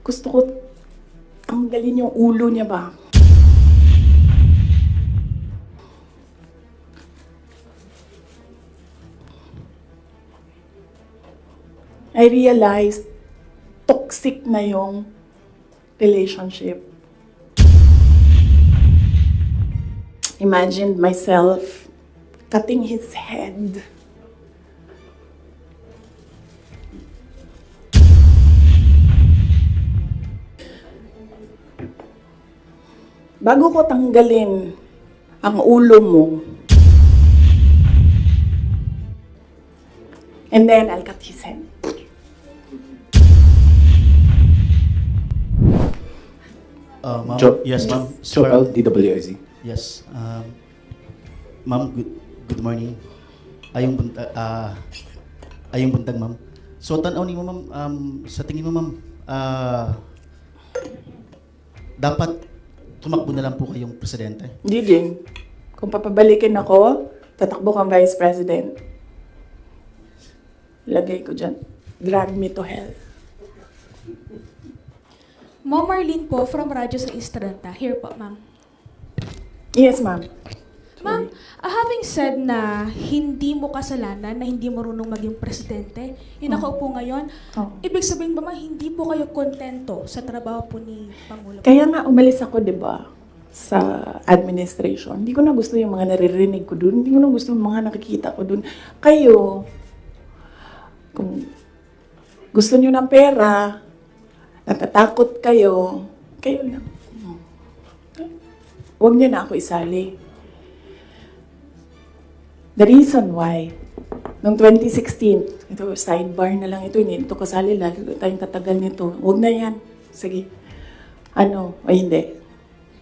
Gusto ko tanggalin yung ulo niya ba? I realized toxic na yung relationship. Imagined myself cutting his head. Bago ko tanggalin ang ulo mo, and then I'll cut his head. Ma'am, yes, ma'am. Joel, DWIZ. Yes. Ma'am, good morning. Ayong buntag, ma'am. So, tanaw ni mo, ma'am, sa tingin mo, ma'am, dapat tumakbo na lang po kayong presidente? Hindi din. Kung papabalikin ako, tatakbo kang vice president. Lagay ko dyan. Drag me to hell. Ma'am Marlene po, from Radyo sa Estranta. Here po, ma'am. Yes, ma'am. Ma'am, having said na hindi mo kasalanan na hindi marunong maging presidente, yung nakaupo ngayon, ibig sabihin ba ma'am, hindi po kayo kontento sa trabaho po ni Pangulo? Kaya nga umalis ako, di ba, sa administration. Hindi ko na gusto yung mga naririnig ko dun. Hindi ko na gusto yung mga nakikita ko dun. Kayo, kung gusto nyo ng pera, natatakot kayo, kayo lang. Huwag niyo na ako isali. The reason why, noong 2016, ito, sidebar na lang ito, hindi ito kasali, lalo tayong katagal nito. Huwag na yan. Sige. Ano, o hindi.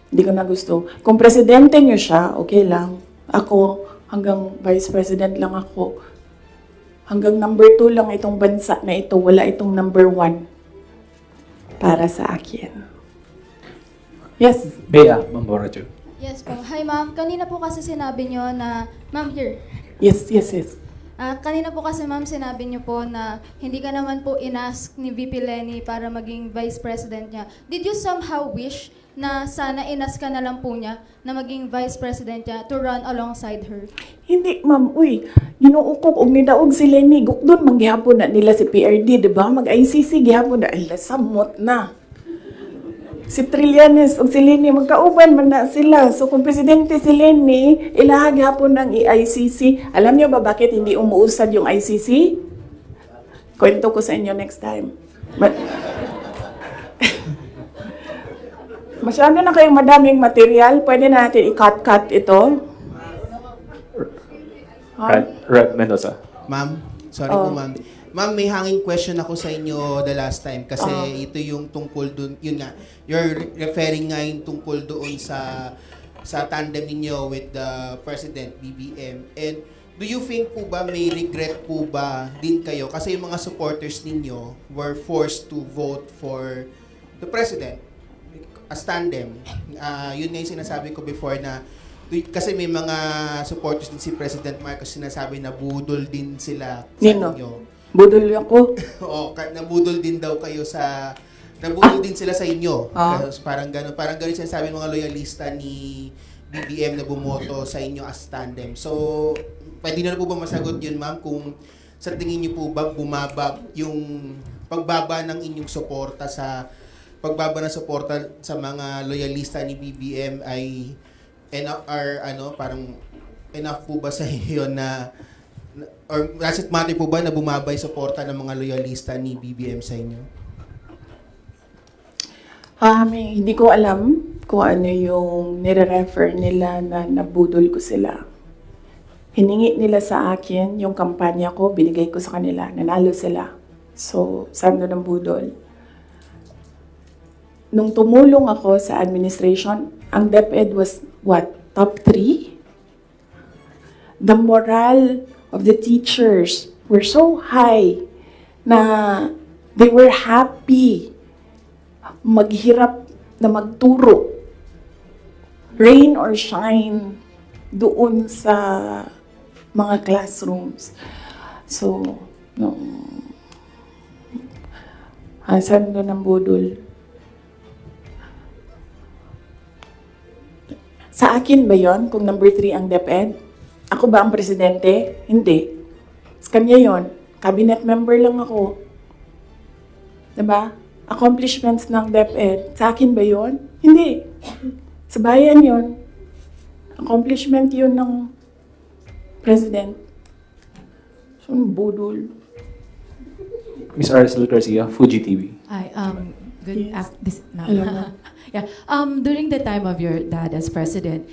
Hindi ko na gusto. Kung presidente niyo siya, okay lang. Ako, hanggang vice president lang ako. Hanggang number 2 lang itong bansa na ito. Wala itong number 1 para sa akin. Yes. Bea, Mamborajo. Yes po. Hi ma'am, kanina po kasi sinabi nyo na, ma'am here. Yes. Kanina po kasi ma'am sinabi nyo po na hindi ka naman po inask ni VP Lenny para maging vice president niya. Did you somehow wish na sana inask ka na lang po niya na maging vice president niya to run alongside her? Hindi, ma'am. Uy, ginoo ko kung nidaog si Lenny. Gukdon, manggihapon na nila si PRD, di ba? Mag-ICC, gihapon na. Ay, samot na. Si Trillanes o si Lenny, magkauban man na sila. So, kung presidente si Lenny, ilahag hapon ng ICC. Alam niyo ba bakit hindi umuusad yung ICC? Kwento ko sa inyo next time. Masyado na kayong madaming material. Pwede na natin i-cut ito. Red Mendoza. Ma'am, sorry po ma'am. Ma'am, may hanging question ako sa inyo the last time kasi ito yung tungkol dun, yun nga, you're referring nga yung tungkol doon sa tandem ninyo with the President, BBM. And do you think po ba may regret po ba din kayo? Kasi yung mga supporters ninyo were forced to vote for the President as tandem. Yun nga yung sinasabi ko before na kasi may mga supporters din si President Marcos sinasabi na budol din sila sa Nino? inyo. Budol ako. Oo, nabudol din daw kayo nabudol din sila sa inyo. Kasi parang gano'n sinasabi ng mga loyalista ni BBM na bumoto sa inyo as tandem. So, pwede na po ba masagot yun, ma'am, kung sa tingin niyo po ba bumaba yung pagbaba ng inyong suporta sa mga loyalista ni BBM ay enough po ba sa inyo na or does it matter po ba na bumaba yung suporta ng mga loyalista ni BBM sa inyo? Hindi ko alam kung ano yung nire-refer nila na nabudol ko sila. Hiningi nila sa akin yung kampanya ko, binigay ko sa kanila, nanalo sila. So, saan doon ang budol? Nung tumulong ako sa administration, ang DepEd was what? Top 3? The morale of the teachers were so high na they were happy maghirap na magturo. Rain or shine doon sa mga classrooms. So, saan doon ang budol? akin ba yon kung number 3 ang DepEd? Ako ba ang presidente? Hindi. Sa kanya yon. Cabinet member lang ako. Diba? Accomplishments ng DepEd. Sa akin ba yon? Hindi. Sa bayan yon. Accomplishment yun ng president. So, budol. Ms. Aracel Garcia, Fuji TV. Hi, good Yes. no. Hello, ma'am. Yeah, during the time of your dad as president,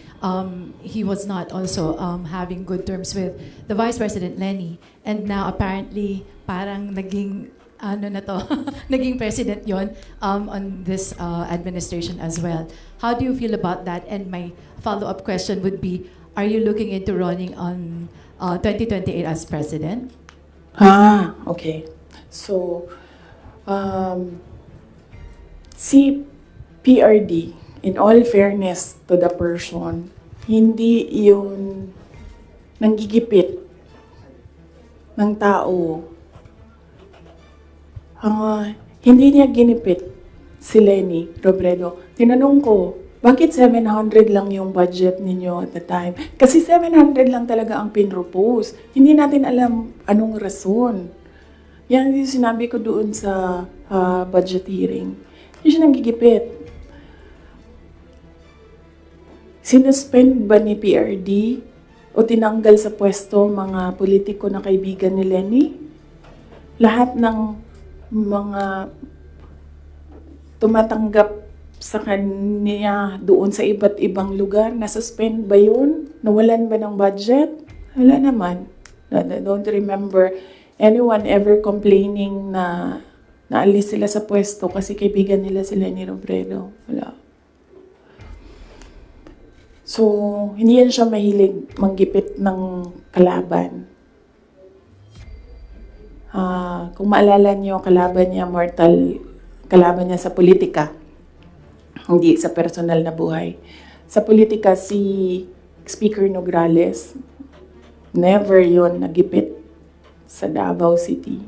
he was not also having good terms with the Vice President Lenny, and now apparently parang naging ano na to, naging president yon on this administration as well. How do you feel about that? And my follow-up question would be, are you looking into running on 2028 as president? Okay. So, si PRD, in all fairness to the person, hindi yun nanggigipit ng tao. Hindi niya ginipit si Lenny Robredo. Tinanong ko, bakit 700 lang yung budget ninyo at the time? Kasi 700 lang talaga ang pinropose. Hindi natin alam anong rason. Yan yung sinabi ko doon sa budget hearing. Hindi siya nanggigipit. Sinuspend ba ni PRD o tinanggal sa pwesto mga politiko na kaibigan ni Lenny? Lahat ng mga tumatanggap sa kanya doon sa iba't ibang lugar, nasuspend ba yun? Nawalan ba ng budget? Wala naman. I don't remember anyone ever complaining na naalis sila sa pwesto kasi kaibigan nila si Lenny Robredo. Wala. So, hindi yan siya mahilig manggipit ng kalaban. Kung maalala niyo, kalaban niya sa politika. Hindi sa personal na buhay. Sa politika, si Speaker Nograles, never yon nagipit sa Davao City.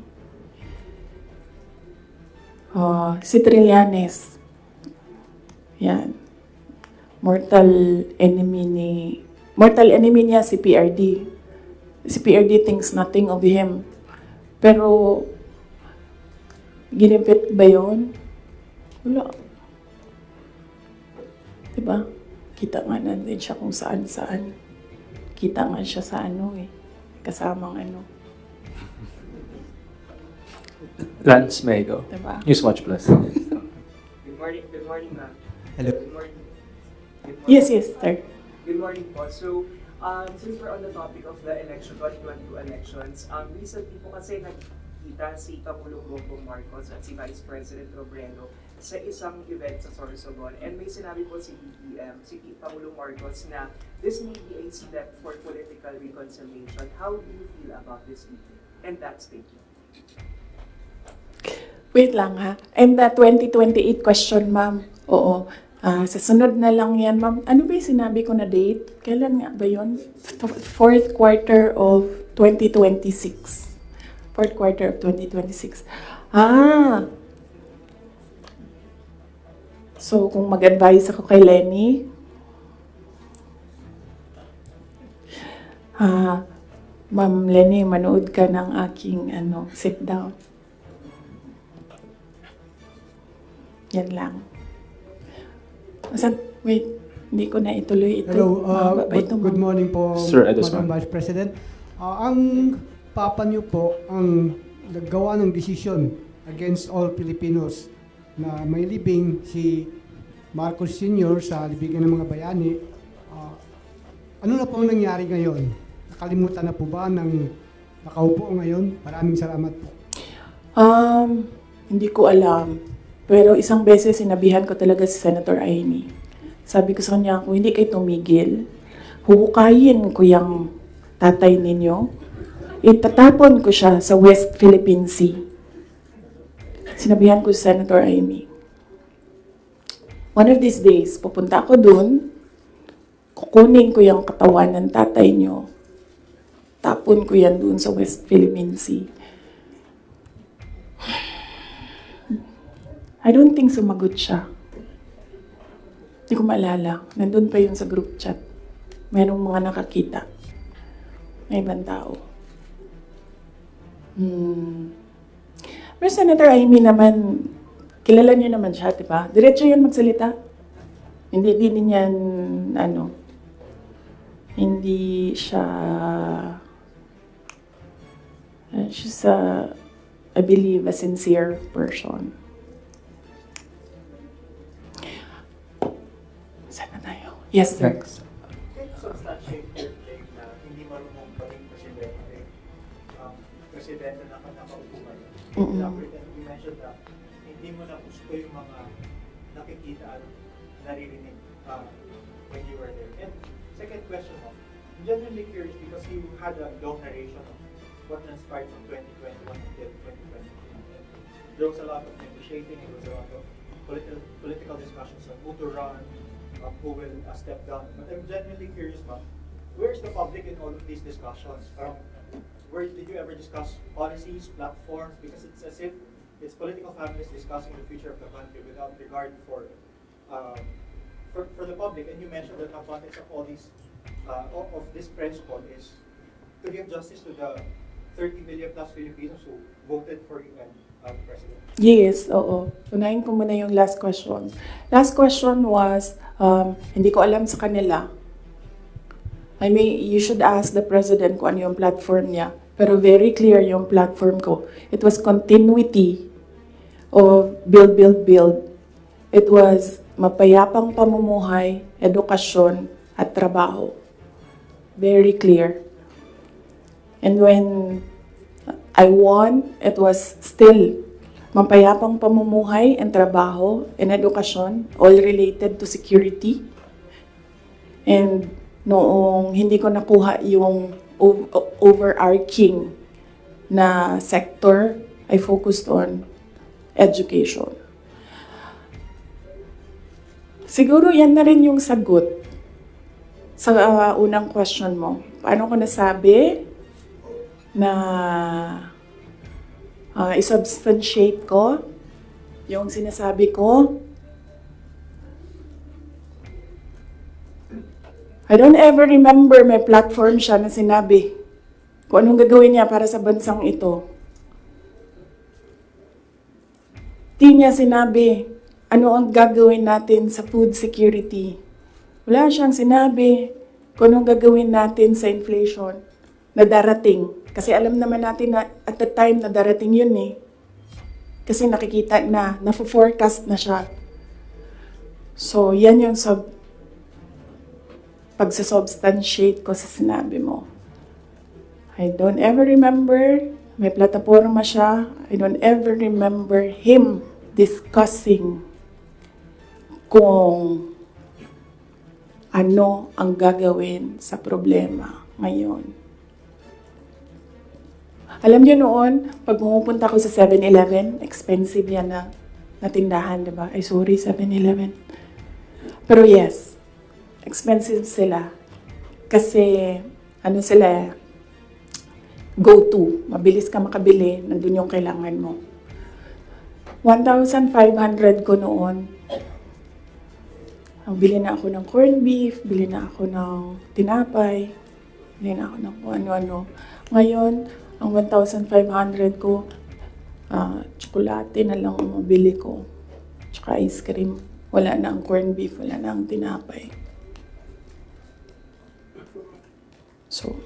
Si Trillanes, yan. Mortal enemy niya si PRD. Si PRD thinks nothing of him. Pero, ginipit ba yun? Wala. Diba? Kita nga natin siya kung saan-saan. Kita nga siya sa kasamang Lance Mego, Diba? Newswatch Plus. Good morning, ma'am. Hello. Good morning. Yes, sir. Good morning po. So, since we're on the topic of the election, 2022 elections, recently po kasi nagkita si Pangulong Bongbong Marcos at si Vice President Robredo sa isang event sa Sorsogon. And may sinabi po si BBM, si Pangulong Marcos, na this may be a step for political reconciliation. How do you feel about this meeting and that statement? Wait lang ha. And the 2028 question, ma'am. Oo. Sa sunod na lang yan, ma'am. Ano ba yung sinabi ko na date? Kailan nga ba yun? Fourth quarter of 2026. Fourth quarter of 2026. So, kung mag-advise ako kay Lenny, Ma'am Lenny, manood ka ng aking sit down. Yan lang. Wait, hindi ko na ituloy ito. Hello, Mahaba pa ito, good ma'am. morning po, Sir Edosman. Madam Vice President. Ang papa niyo po ang naggawa ng desisyon against all Filipinos na may libing si Marcos Sr. sa libigan ng mga bayani. Ano na po ang nangyari ngayon? Nakalimutan na po ba ng nakaupo ngayon? Maraming salamat po. Hindi ko alam. Pero isang beses sinabihan ko talaga si Senator Amy. Sabi ko sa kanya, kung hindi kayo tumigil, huhukayin ko yung tatay ninyo. Itatapon ko siya sa West Philippine Sea. Sinabihan ko si Senator Amy. One of these days, pupunta ako dun, kukunin ko yung katawan ng tatay nyo. Tapon ko yan dun sa West Philippine Sea. I don't think sumagot siya. Hindi ko maalala. Nandun pa yun sa group chat. Merong mga nakakita. May ibang tao. Pero Senator Amy naman, kilala niyo naman siya, di ba? Diretso yun magsalita. Hindi din yan, hindi siya, she's I believe, a sincere person. Saan na tayo? Yes, sir. Next. Substantiate your claim na hindi marunong maging presidente. Presidente na nakaupo ngayon. Elaborate, and you mentioned na hindi mo na gusto yung mga nakikita at naririnig when you were there. And second question mo, I'm genuinely curious because you had a long narration of what transpired from 2021 until 2023. There was a lot of negotiating, there was a lot of political discussions on who to run, who will step down. But I'm genuinely curious, ma'am, where's the public in all of these discussions? Where did you ever discuss policies, platforms? Because it's as if it's political families discussing the future of the country without regard for the public. And you mentioned that the context of all these of this press call is to give justice to the 30 million plus Filipinos who voted for you and President. Yes, oo. Unahin ko muna yung last question. Last question was, hindi ko alam sa kanila. I mean, you should ask the President kung ano yung platform niya. Pero very clear yung platform ko. It was continuity of build, build, build. It was mapayapang pamumuhay, edukasyon, at trabaho. Very clear. And when I won, it was still mapayapang pamumuhay and trabaho and edukasyon, all related to security. And noong hindi ko nakuha yung overarching na sector, I focused on education. Siguro yan na rin yung sagot sa unang question mo. Paano ko nasabi na isubstantiate ko yung sinasabi ko? I don't ever remember may platform siya na sinabi kung anong gagawin niya para sa bansang ito. Di niya sinabi ano ang gagawin natin sa food security. Wala siyang sinabi kung anong gagawin natin sa inflation na darating. Kasi alam naman natin na at the time na darating yun eh. Kasi nakikita na, na-forecast na siya. So, yan yung pagsasubstantiate ko sa sinabi mo. I don't ever remember, may plataforma siya, I don't ever remember him discussing kung ano ang gagawin sa problema ngayon. Alam niyo noon, pag pumupunta ko sa 7-Eleven, expensive yan na tindahan, di ba? Ay, sorry, 7-Eleven. Pero yes, expensive sila. Kasi, ano sila, go-to. Mabilis ka makabili, nandun yung kailangan mo. 1,500 ko noon. Bili na ako ng corned beef, bili na ako ng tinapay, bili na ako ng kung ano-ano. Ngayon, ang 1,500 ko, tsokolate na lang ang mabili ko. Tsaka ice cream. Wala na ang corned beef, wala na ang tinapay. So,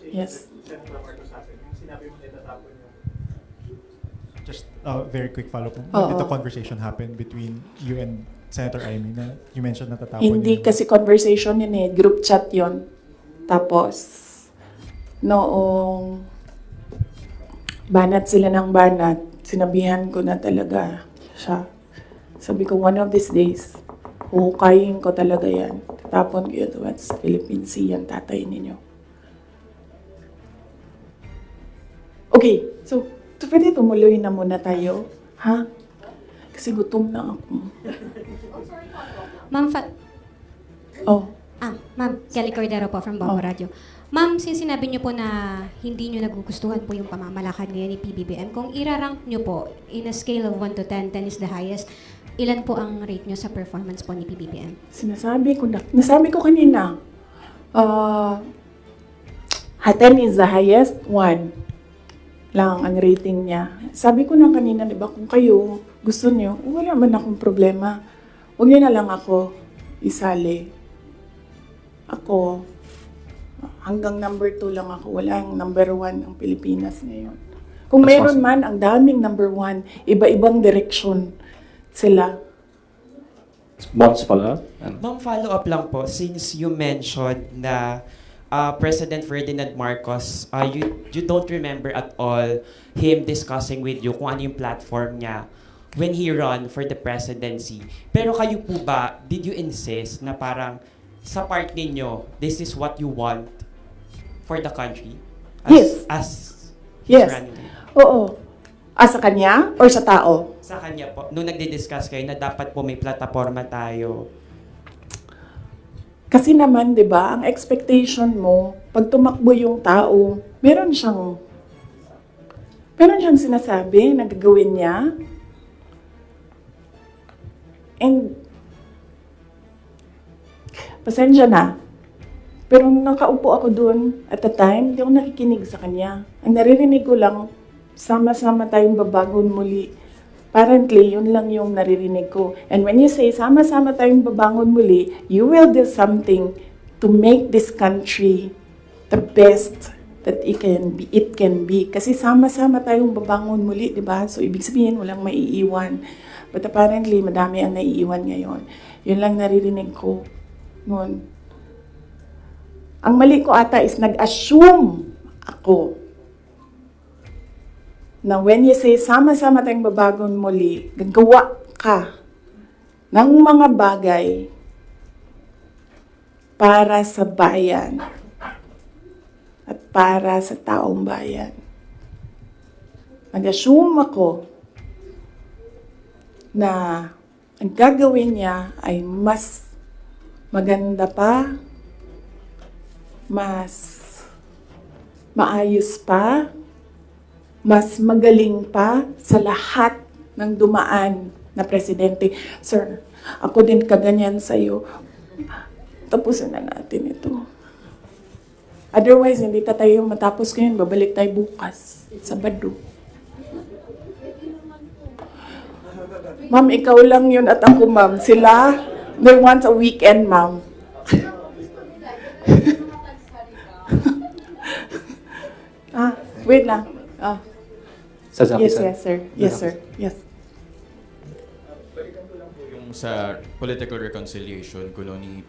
yes. Senator Marcos Hasen, yung sinabi mo na itatapon yung Just a very quick follow-up. When did the conversation happen between you and Senator Amy na you mentioned natatapon Hindi yun? kasi conversation yun eh, group chat yun. Tapos, noong banat sila ng banat, sinabihan ko na talaga siya. Sabi ko, one of these days, huhukayin ko talaga yan. Tapon ko yun, West Philippine Sea, yan tatay ninyo. Okay, so, pwede tumuloy na muna tayo. Ha? Kasi gutom na ako. Ma'am, Ma'am, Kelly Cordero po from Bombo Radio. Ma'am, since sinabi niyo po na hindi niyo nagugustuhan po yung pamamalakad ngayon ni PBBM, kung irarank niyo po in a scale of 1 to 10, 10 is the highest, ilan po ang rate nyo sa performance po ni PBBM? Nasabi ko kanina, 10 is the highest, 1 lang ang rating niya. Sabi ko na kanina, di ba, kung kayo gusto niyo, wala man akong problema. Huwag niyo na lang ako isali. Ako, hanggang number 2 lang ako. Walang number 1 ang Pilipinas ngayon. Kung meron man, ang daming number 1, iba-ibang direksyon sila. Once follow-up? Ma'am, follow-up lang po. Since you mentioned na President Ferdinand Marcos, you don't remember at all him discussing with you kung ano yung platform niya when he run for the presidency. Pero kayo po ba, did you insist na parang sa part ninyo, this is what you want for the country? Yes. Yes. running? Oo. Sa kanya or sa tao? Sa kanya po, nung nagdi-discuss kayo na dapat po may plataforma tayo. Kasi naman, di ba, ang expectation mo, pag tumakbo yung tao, meron siyang sinasabi na gagawin niya. And, pasensya na. Pero nung nakaupo ako doon at the time, hindi ako nakikinig sa kanya. Ang naririnig ko lang, sama-sama tayong babangon muli. Apparently, yun lang yung naririnig ko. And when you say, sama-sama tayong babangon muli, you will do something to make this country the best that it can be. Kasi sama-sama tayong babangon muli, di ba? So, ibig sabihin, walang maiiwan. But apparently, madami ang naiiwan ngayon. Yun lang naririnig ko noon. Ang mali ko ata is nag-assume ako na when you say, sama-sama tayong babangon muli, gagawa ka ng mga bagay para sa bayan at para sa taong bayan. Nag-assume ako na ang gagawin niya ay mas maganda pa, mas maayos pa, mas magaling pa sa lahat ng dumaan na presidente. Sir, ako din kaganyan sa'yo. Tapusin na natin ito. Otherwise, hindi tayo matapos ngayon. Babalik tayo bukas, Sabado. Ma'am, ikaw lang yun at ako, ma'am. Sila, they want a weekend, ma'am. Wait lang. Yes, sir. Yes, sir. Yes. Balikan ko lang po yung sa political reconciliation kuno ni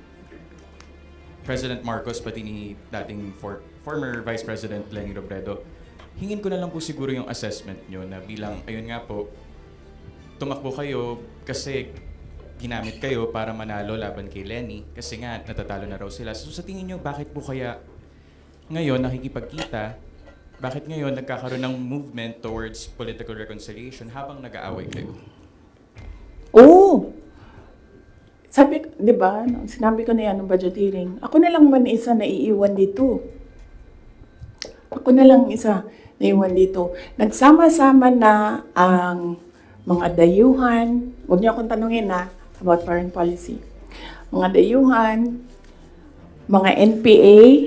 President Marcos pati ni dating former Vice President Leni Robredo. Hingin ko na lang po siguro yung assessment nyo na bilang, ayun nga po, tumakbo kayo kasi ginamit kayo para manalo laban kay Leni kasi nga natatalo na raw sila. So sa tingin nyo, bakit po kaya ngayon nakikipagkita? Bakit ngayon nagkakaroon ng movement towards political reconciliation habang nag-aaway kayo? Oo! Sabi, di ba, sinabi ko na yan ng budget hearing, ako na lang man isa na iiwan dito. Ako na lang isa na iwan dito. Nagsama-sama na ang mga dayuhan, huwag niyo akong tanungin about foreign policy. Mga dayuhan, mga NPA,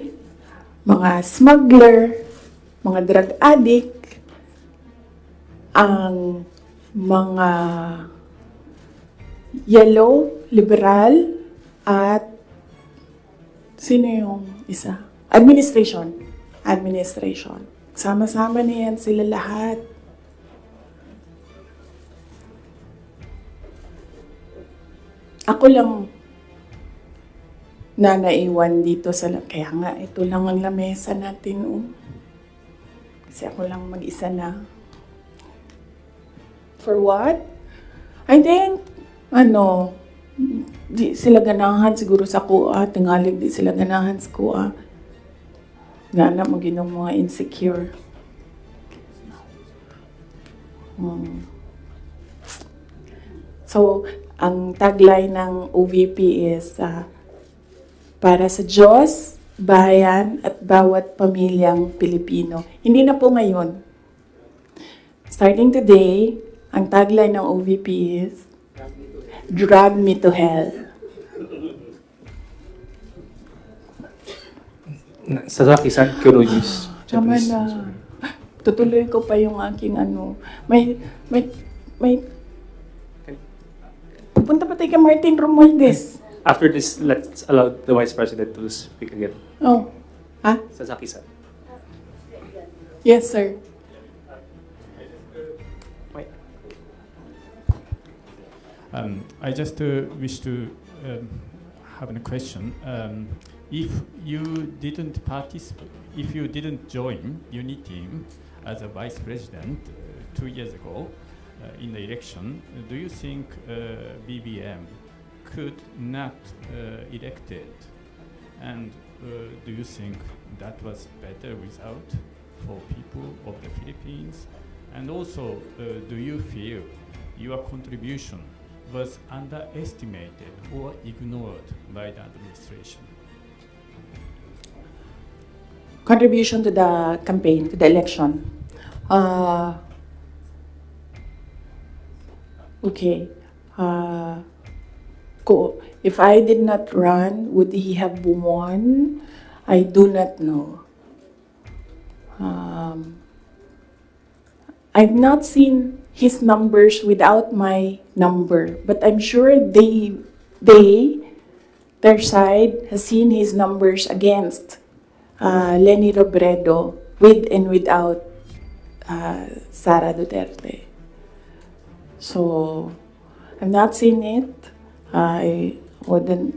mga smuggler, mga drug addict, ang mga yellow, liberal, at sino yung isa? Administration. Sama-sama na yan sila lahat. Ako lang na naiwan dito sa... Kaya nga, ito lang ang lamesa natin. Kasi ako lang mag-isa na. For what? I think, di sila ganahan siguro sa kuha. Tingalig di sila ganahan sa kuha. Nga na mag-inom mga insecure. So, ang tagline ng OVP is para sa Diyos, bayan at bawat pamilyang Pilipino. Hindi na po ngayon. Starting today, ang tagline ng OVP is drag me to hell. Sasaki-san, Kyoto News. Tama na. Tutuloy ko pa yung aking ano. May pupunta pa tayo kay Martin Romualdez. After this, let's allow the Vice President to speak again. Oh. Ha? Sasaki-san. Yes, sir. I just wish to have a question. If you didn't participate, if you didn't join Unity as a vice president 2 years ago in the election, do you think BBM could not elected? And do you think that was better result for people of the Philippines? And also, do you feel your contribution was underestimated or ignored by the administration? Contribution to the campaign, to the election. Okay. If I did not run, would he have won? I do not know. I've not seen his numbers without my number, but I'm sure their side has seen his numbers against Leni Robredo with and without Sara Duterte. So, I've not seen it. I wouldn't.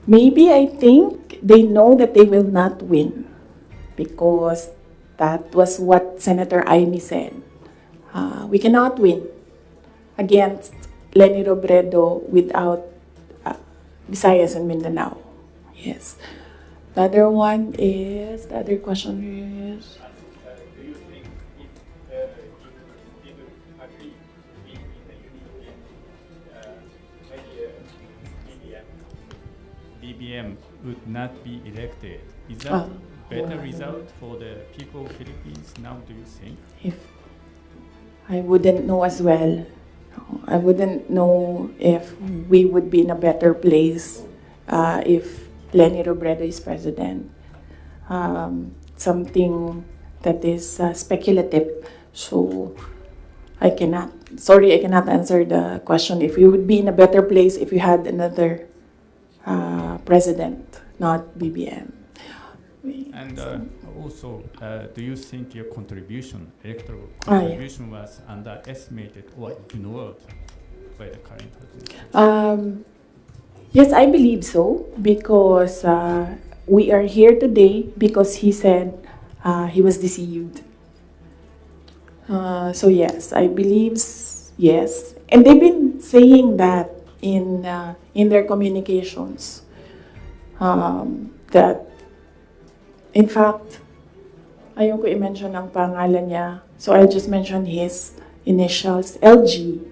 Maybe I think they know that they will not win because that was what Senator Amy said. We cannot win against Leni Robredo without Visayas and Mindanao. Yes. The other question is, Do you think if you didn't agree in the unity, BBM would not be elected? Is that better result for the people of Philippines now, do you think? if I wouldn't know as well. I wouldn't know if we would be in a better place if Leni Robredo is president. Something that is speculative. So I cannot answer the question if we would be in a better place if we had another president, not BBM. And also, do you think your electoral contribution was underestimated or ignored by the current administration? Yes, I believe so because we are here today because he said he was deceived. So yes, I believe yes, and they've been saying that in their communications that. In fact, ayaw ko i-mention ang pangalan niya. So I'll just mention his initials, LG.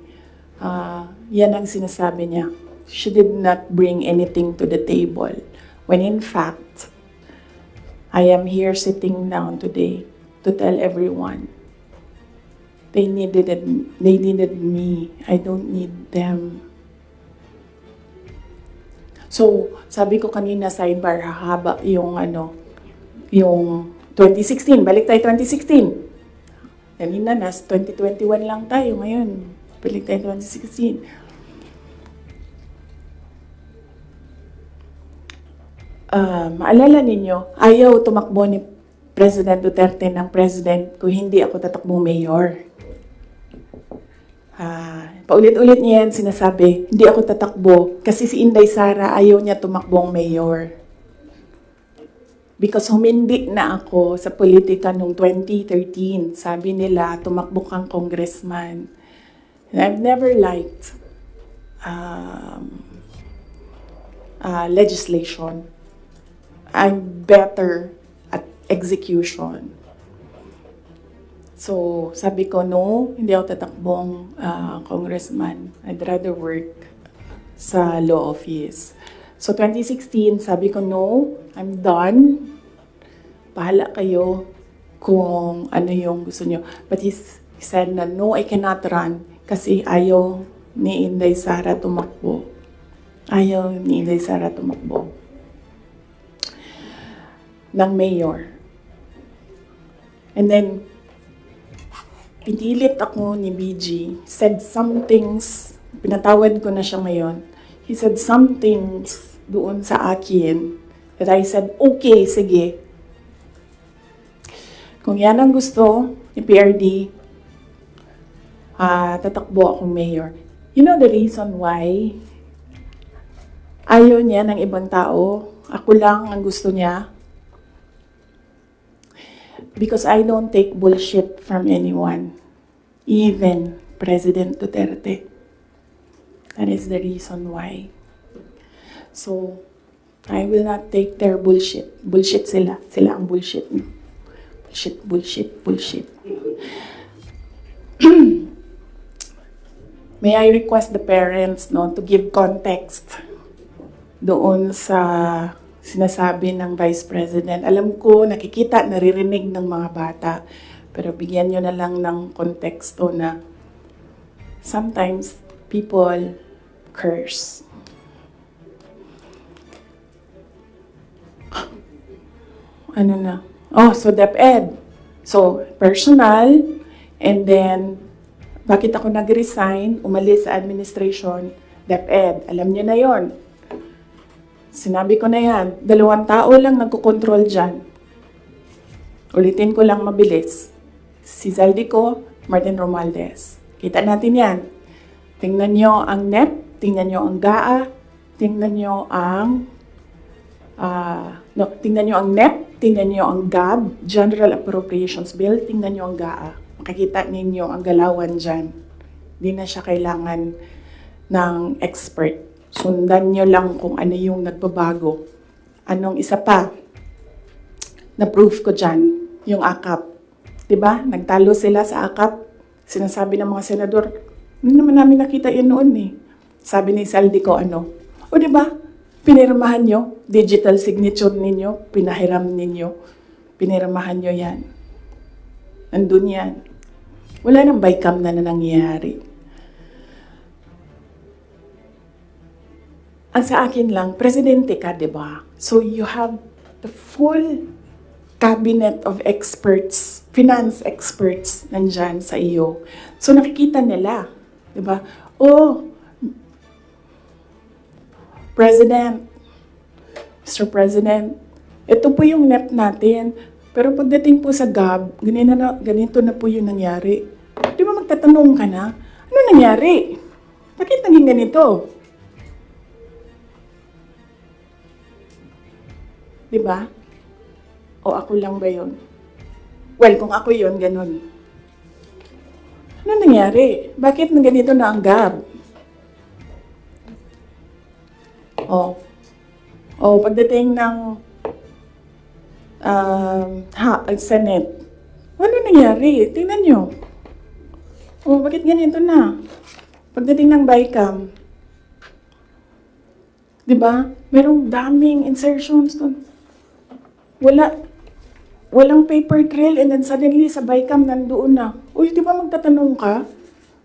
Yan ang sinasabi niya. She did not bring anything to the table. When in fact, I am here sitting down today to tell everyone they needed me. I don't need them. So, sabi ko kanina sidebar, hahaba yung yung 2016, balik tayo 2016. Kanina, 2021 lang tayo ngayon. Balik tayo 2016. Maalala ninyo, ayaw tumakbo ni President Duterte ng president kung hindi ako tatakbong mayor. Paulit-ulit niya yan sinasabi, hindi ako tatakbo kasi si Inday Sara ayaw niya tumakbong mayor. Because humindi na ako sa politika noong 2013. Sabi nila, tumakbo kang congressman. And I've never liked legislation. I'm better at execution. So, sabi ko, no, hindi ako tatakbong congressman. I'd rather work sa law office. So, 2016, sabi ko, no, I'm done. Bahala kayo kung ano yung gusto nyo. But he said na, no, I cannot run kasi ayaw ni Inday Sara tumakbo. Ayaw ni Inday Sara tumakbo ng mayor. And then, pinilit ako ni BG, said some things, pinatawad ko na siya ngayon. He said some things doon sa akin that I said, okay, sige. Kung yan ang gusto ni PRD, tatakbo akong mayor. You know the reason why ayaw niya ng ibang tao? Ako lang ang gusto niya. Because I don't take bullshit from anyone. Even President Duterte. That is the reason why. So, I will not take their bullshit. Bullshit sila. Sila ang bullshit. Bullshit, bullshit, bullshit. May I request the parents to give context doon sa sinasabi ng Vice President. Alam ko, nakikita, naririnig ng mga bata, pero bigyan nyo na lang ng konteksto na sometimes people curse. Ano na? Oh, so DepEd. So, personal, and then, bakit ako nag-resign, umalis sa administration, DepEd. Alam niyo na yon. Sinabi ko na yan, 2 tao lang nagkokontrol dyan. Ulitin ko lang mabilis. Si Zaldico, Martin Romualdez. Kita natin yan. Tingnan nyo ang NEP, tingnan nyo ang GAA, tingnan nyo ang tingnan nyo ang NEP, tingnan nyo ang GAB, General Appropriations Bill, tingnan nyo ang GAA. Makikita ninyo ang galawan dyan. Hindi na siya kailangan ng expert. Sundan nyo lang kung ano yung nagbabago. Anong isa pa? Na-proof ko dyan, yung AKAP. Diba? Nagtalo sila sa AKAP. Sinasabi ng mga senador, hindi naman namin nakita yun noon eh. Sabi ni Zaldico, o diba? Pinirmahan nyo, digital signature ninyo, pinahiram ninyo, pinirmahan nyo yan. Nandun yan. Wala nang bycam na nangyayari. Ang sa akin lang, presidente ka, di ba? So you have the full cabinet of experts, finance experts, nandyan sa iyo. So nakikita nila, di ba? Oh, President, Mr. President, ito po yung NEP natin. Pero pagdating po sa GAB, ganito na po yung nangyari. Di ba magtatanong ka na, ano nangyari? Bakit naging ganito? Di ba? O ako lang ba yun? Well, kung ako yun, ganun. Ano nangyari? Bakit nang ganito na ang GAB? Pagdating ng Senate, ano nangyari? Tingnan nyo. Bakit ganito na? Pagdating ng BICAM, di ba? Merong daming insertions doon. Walang paper trail and then suddenly sa BICAM nandoon na. Uy, di ba magtatanong ka?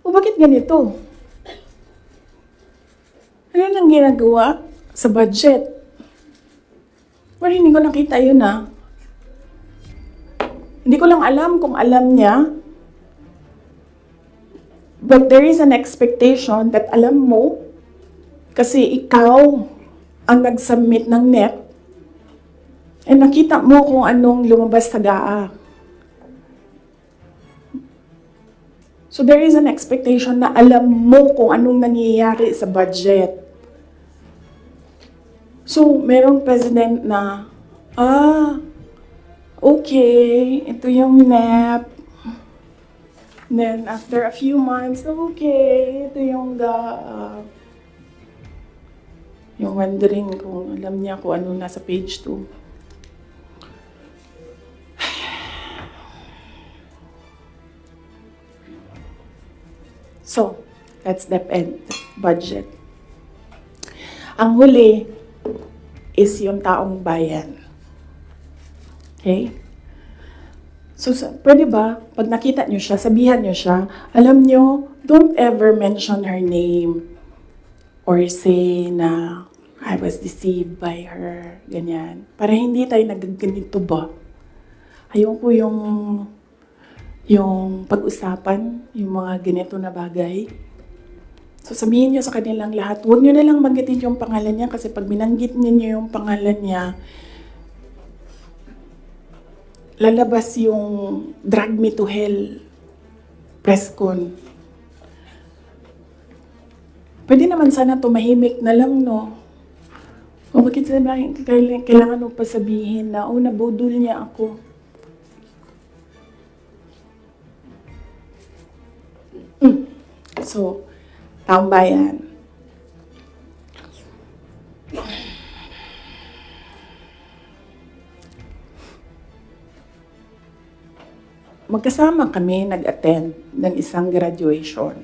Bakit ganito? Ano nang ginagawa sa budget? Well, hindi ko nakita yun Hindi ko lang alam kung alam niya. But there is an expectation that alam mo kasi ikaw ang nag-submit ng NEP and nakita mo kung anong lumabas sa GAA. So there is an expectation na alam mo kung anong nangyayari sa budget. So, merong president na, okay, ito yung NEP. Then, after a few months, okay, ito yung GAA. Yung wondering kung alam niya kung ano nasa page 2. So, that's DepEd, budget. Ang huli is yung taong bayan. Okay? So, pwede ba, pag nakita nyo siya, sabihan nyo siya, alam nyo, don't ever mention her name or say na I was deceived by her, ganyan. Para hindi tayo nagaganito ba? Ayoko yung pag-usapan, yung mga ganito na bagay. So sabihin niyo sa kanilang lahat, huwag niyo na lang banggitin yung pangalan niya kasi pag binanggit niyo yung pangalan niya, lalabas yung drag me to hell press con. Pwede naman sana tumahimik na lang, no? O bakit sabihin, kailangan mo pa sabihin na, nabudol niya ako. So, taong bayan. Magkasama kami nag-attend ng isang graduation.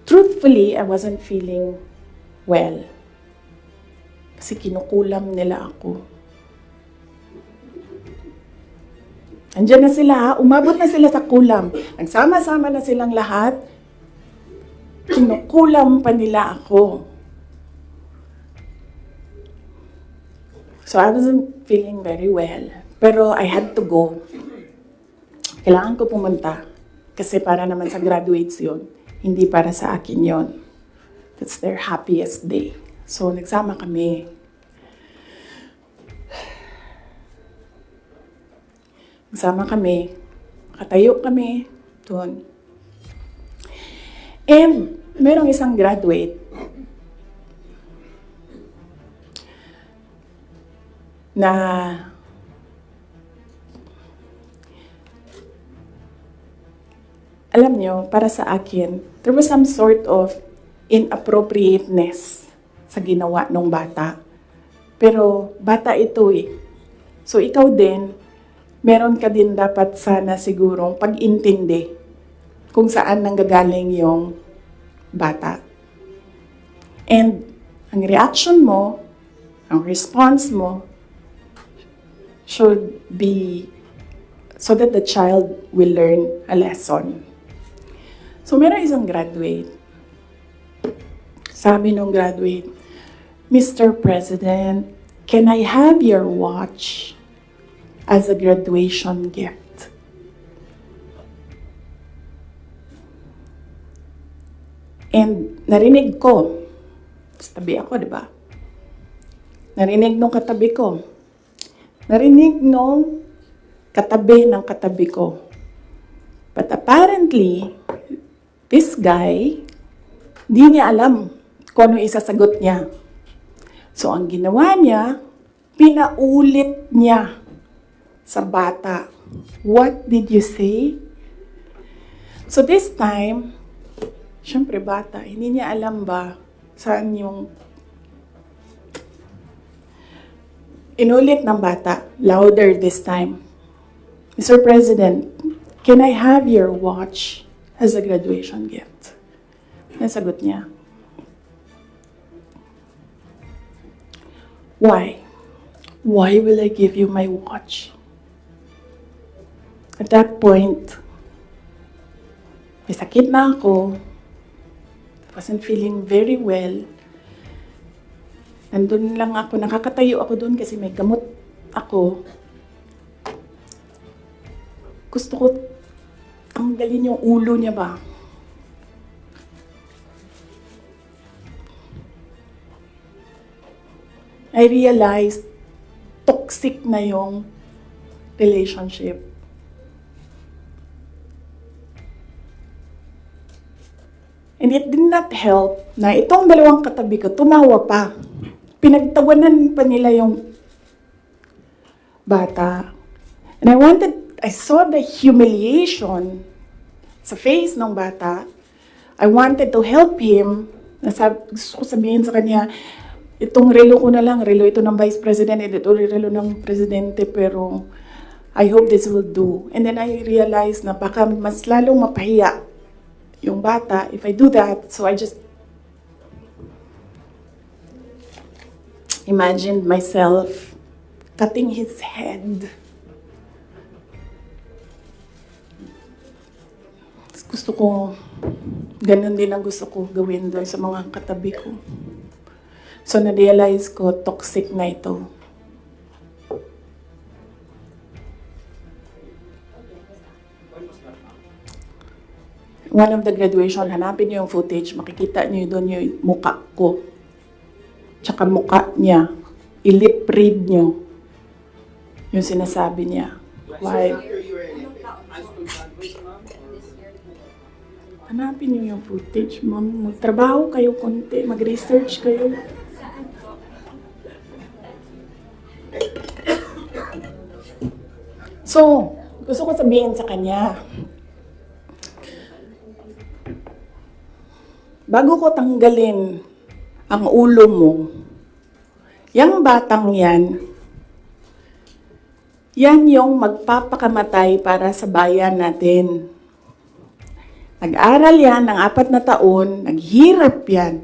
Truthfully, I wasn't feeling well. Kasi kinukulam nila ako. Andiyan na sila, umabot na sila sa kulam. Nagsama-sama na silang lahat. Kinukulam pa nila ako. So I wasn't feeling very well. Pero I had to go. Kailangan ko pumunta. Kasi para naman sa graduates yun. Hindi para sa akin yon. That's their happiest day. So, nagsama kami. Nagsama kami. Katayo kami doon. And, merong isang graduate na alam nyo, para sa akin, there was some sort of inappropriateness sa ginawa ng bata. Pero bata ito eh. So ikaw din, meron ka din dapat sana sigurong pag-intindi kung saan nanggagaling yung bata. And ang reaction mo, ang response mo, should be so that the child will learn a lesson. So, meron isang graduate. Sabi nung graduate, Mr. President, can I have your watch as a graduation gift? And narinig ko, tabi ako, di ba? Narinig nung katabi ko. Narinig nung katabi ng katabi ko. But apparently, this guy, di niya alam kung ano isasagot niya. So, ang ginawa niya, pinaulit niya sa bata. What did you say? So, this time, syempre bata, hindi niya alam ba saan yung inulit ng bata, louder this time. Mr. President, can I have your watch as a graduation gift? Nasagot niya. Why? Why will I give you my watch? At that point, may sakit na ako. I wasn't feeling very well. Nandun lang ako, nakakatayo ako doon kasi may gamot ako. Gusto ko tanggalin yung ulo niya ba? I realized toxic na yung relationship. And it did not help na itong dalawang katabi ko, tumawa pa. Pinagtawanan pa nila yung bata. And I saw the humiliation sa face ng bata. I wanted to help him. Gusto ko sabihin sa kanya, itong relo ko na lang, relo ito ng Vice President, ito relo ng Presidente, pero I hope this will do. And then I realized na baka mas lalong mapahiya yung bata if I do that. So I just imagined myself cutting his head. Gusto ko, ganun din ang gusto ko gawin doon sa mga katabi ko. So, na-realize ko, toxic na ito. One of the graduation, hanapin niyo yung footage, makikita niyo doon yung muka ko. Tsaka muka niya. I-lip read niyo yung sinasabi niya. Why? Hanapin niyo yung footage, ma'am. Magtrabaho kayo konti, mag-research kayo. So, gusto ko sabihin sa kanya, bago ko tanggalin ang ulo mo, yang batang yan yung magpapakamatay para sa bayan natin. Nag-aral yan ng 4 na taon, naghirap yan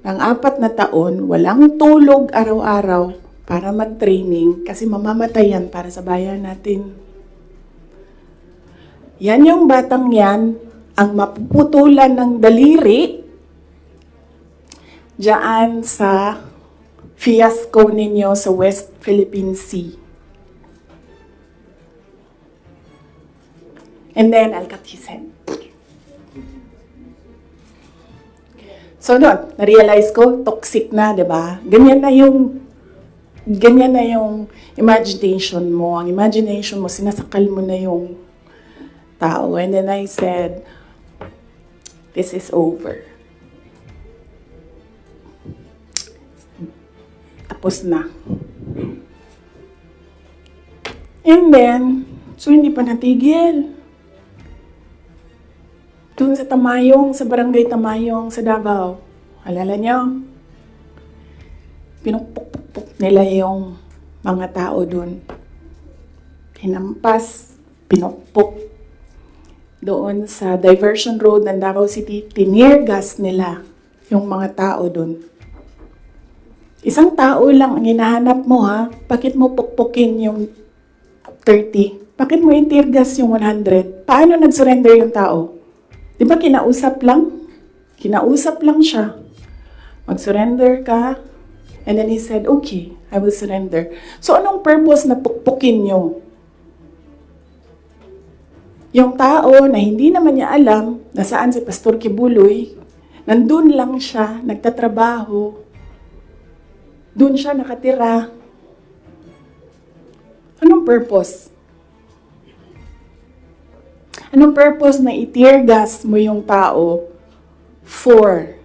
ng 4 na taon, walang tulog araw-araw para mag-training kasi mamamatay yan para sa bayan natin. Yan yung batang yan, ang mapuputulan ng daliri diyan sa fiasco ninyo sa West Philippine Sea. And then, I'll cut his head. So, doon, na-realize ko, toxic na, di ba? Ganyan na yung imagination mo. Ang imagination mo, sinasakal mo na yung tao. And then I said, this is over. Tapos na. And then, so hindi pa natigil. Doon sa Tamayong, sa barangay Tamayong, sa Davao. Alala nyo? Pinupuk-puk nila yung mga tao doon. Hinampas, pinupuk. Doon sa diversion road ng Davao City, tinirgas nila yung mga tao doon. Isang tao lang ang hinahanap mo, ha? Bakit mo pukpukin yung 30? Bakit mo itirgas yung 100? Paano nag-surrender yung tao? Di ba kinausap lang? Kinausap lang siya. Mag-surrender ka. And then he said, okay, I will surrender. So anong purpose na pukpukin nyo? Yung tao na hindi naman niya alam na saan si Pastor Kibuloy, nandun lang siya, nagtatrabaho. Doon siya nakatira. Anong purpose? Anong purpose na i-tear gas mo yung tao for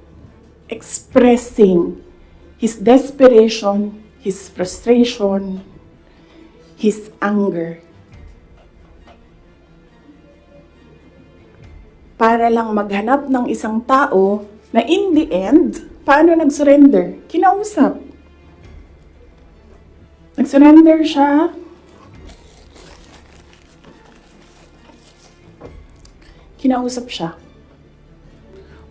expressing his desperation, his frustration, his anger? Para lang maghanap ng isang tao na in the end, paano nag-surrender? Kinausap. Nag-surrender siya. Kinausap siya.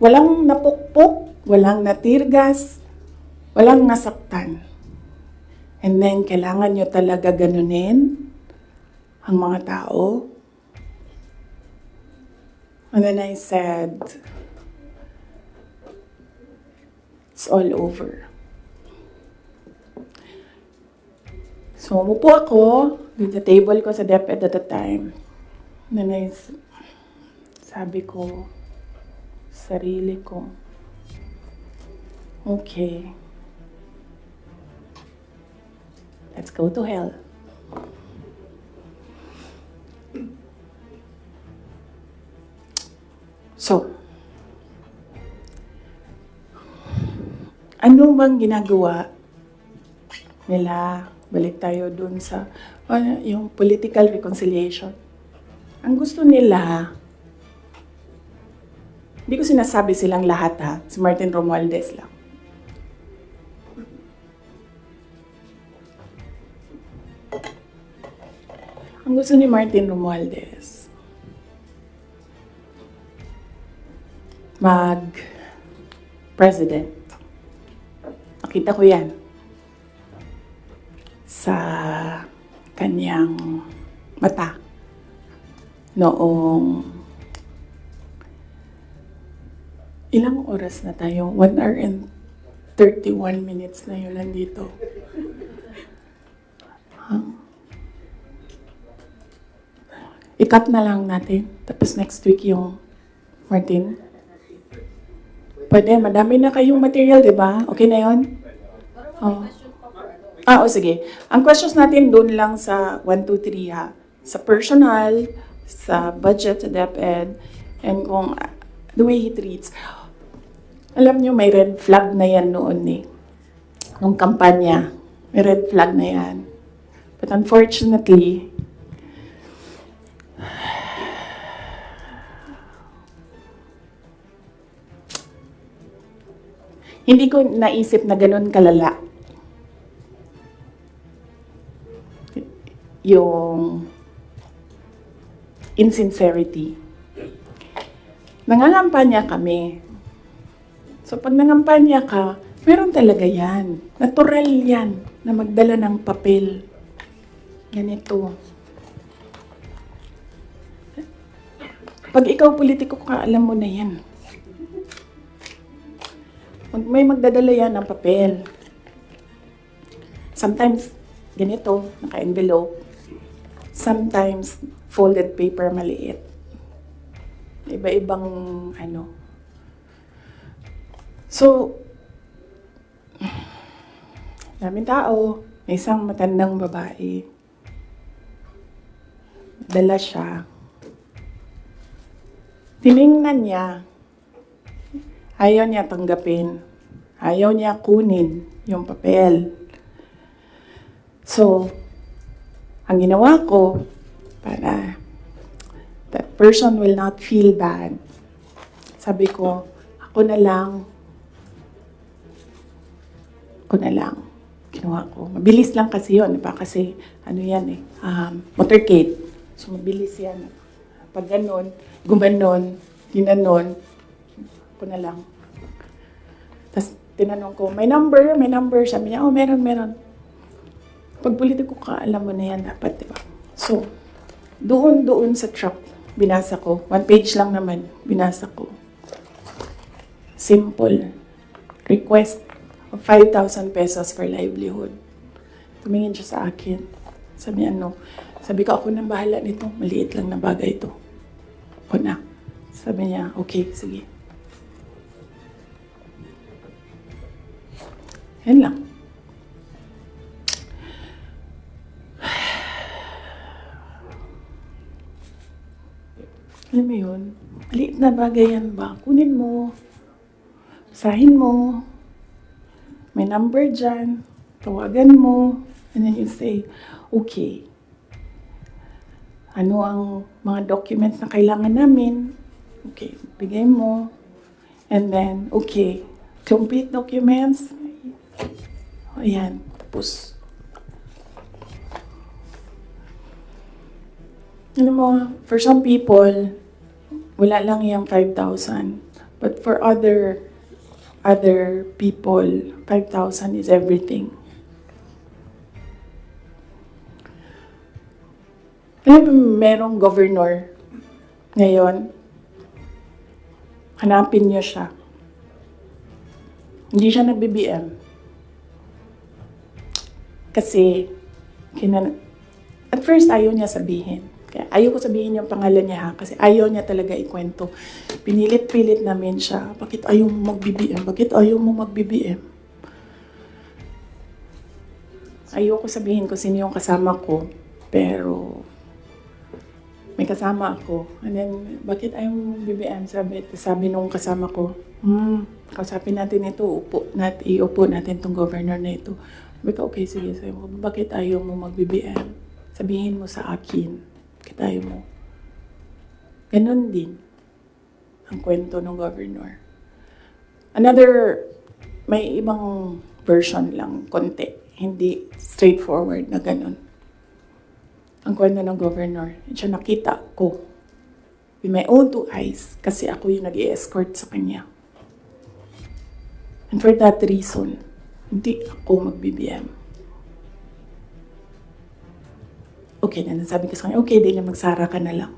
Walang napukpok, walang natirgas, walang nasaktan. And then, kailangan nyo talaga ganunin ang mga tao. And then I said, it's all over. So, umupo ako dun sa table ko sa DepEd at the time. And then sabi ko, sarili ko, okay, let's go to hell. So, ano bang ginagawa nila? Balik tayo dun sa yung political reconciliation. Ang gusto nila, hindi ko sinasabi silang lahat, ha? Si Martin Romualdez lang. Ang gusto ni Martin Romualdez, mag-president. Nakita ko yan sa kanyang mata noong Ilang oras na tayo? 1 hour and 31 minutes na yun nandito. I-cut na lang natin. Tapos next week yung Martin. Pwede, madami na kayong material, di ba? Okay na yun? Oh. Sige. Ang questions natin doon lang sa 1, 2, 3 ha. Sa personal, sa budget, sa DepEd, and kung the way he treats. Alam nyo, may red flag na yan noon eh. Nung kampanya, may red flag na yan. But unfortunately, hindi ko naisip na ganun kalala yung insincerity. Nangangampanya kami. So pag nangampanya ka, meron talaga yan. Natural yan na magdala ng papel. Ganito. Pag ikaw politiko ka, alam mo na yan. May magdadala yan ng papel. Sometimes, ganito, naka-envelope. Sometimes, folded paper maliit. Iba-ibang ano. So, daming tao. May isang matandang babae. Dala siya. Tiningnan niya. Ayaw niya tanggapin. Ayaw niya kunin yung papel. So, ang ginawa ko, para that person will not feel bad, sabi ko, ako na lang. Ginawa ko. Mabilis lang kasi yun. Diba? Kasi, ano yan eh, motorcade. So, mabilis yan. Pag ganon, gumanon, ginanon, ko na lang. Tapos, tinanong ko, may number? Sabi niya, meron. Pag politiko ka, alam mo na yan dapat, di ba? So, doon sa truck, binasa ko. 1 page lang naman, binasa ko. Simple. Request of 5,000 pesos for livelihood. Tumingin siya sa akin. Sabi ko, ako nang bahala nito. Maliit lang na bagay ito. Ako na. Sabi niya, okay, sige. Yan lang. Alam mo yun? Maliit na bagay yan ba? Kunin mo. Basahin mo. May number dyan. Tawagan mo. And then you say, okay. Ano ang mga documents na kailangan namin? Okay, bigay mo. And then, okay. Complete documents. Ayan, tapos. Alam mo, for some people, wala lang yung 5,000. But for other people, 5,000 is everything. Alam mo, merong governor ngayon, hanapin niyo siya. Hindi siya nag-BBM. Kasi, at first, ayaw niya sabihin. Kaya ayaw ko sabihin yung pangalan niya ha, kasi ayaw niya talaga ikwento. Pinilit-pilit namin siya, bakit ayaw mo mag-BBM? Bakit ayaw mo mag-BBM? Ayaw ko sabihin kung sino yung kasama ko, pero may kasama ako. And then, bakit ayaw mo mag-BBM? Sabi nung kasama ko, kausapin natin ito, iupo natin tong governor na ito. Sabi ko, okay, sige. Sabi ko, bakit ayaw mo mag-BBM? Sabihin mo sa akin. Bakit ayaw mo? Ganon din ang kwento ng governor. May ibang version lang, konti. Hindi straightforward na ganon. Ang kwento ng governor, siya nakita ko with my own 2 eyes kasi ako yung nag-i-escort sa kanya. And for that reason, hindi ako mag-BBM. Okay na, sabi ko sa kanya, okay, di na magsara ka na lang.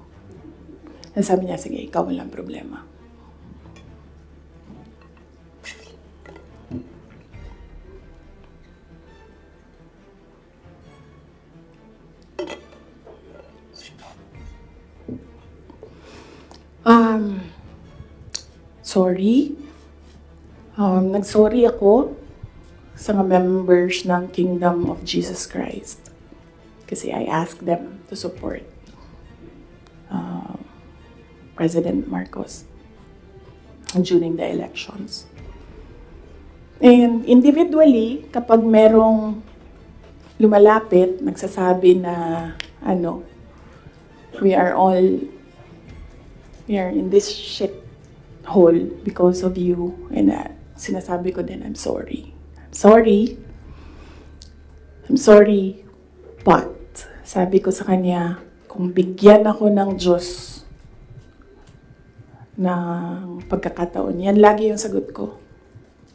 And sabi niya, sige, ikaw walang problema. Sorry. Nag-sorry ako sa mga members ng Kingdom of Jesus Christ. Kasi I asked them to support President Marcos during the elections. And individually, kapag merong lumalapit, nagsasabi na, we are in this shit hole because of you. And sinasabi ko din, I'm sorry. I'm sorry, but sabi ko sa kanya, kung bigyan ako ng Diyos ng pagkakataon, yan lagi yung sagot ko.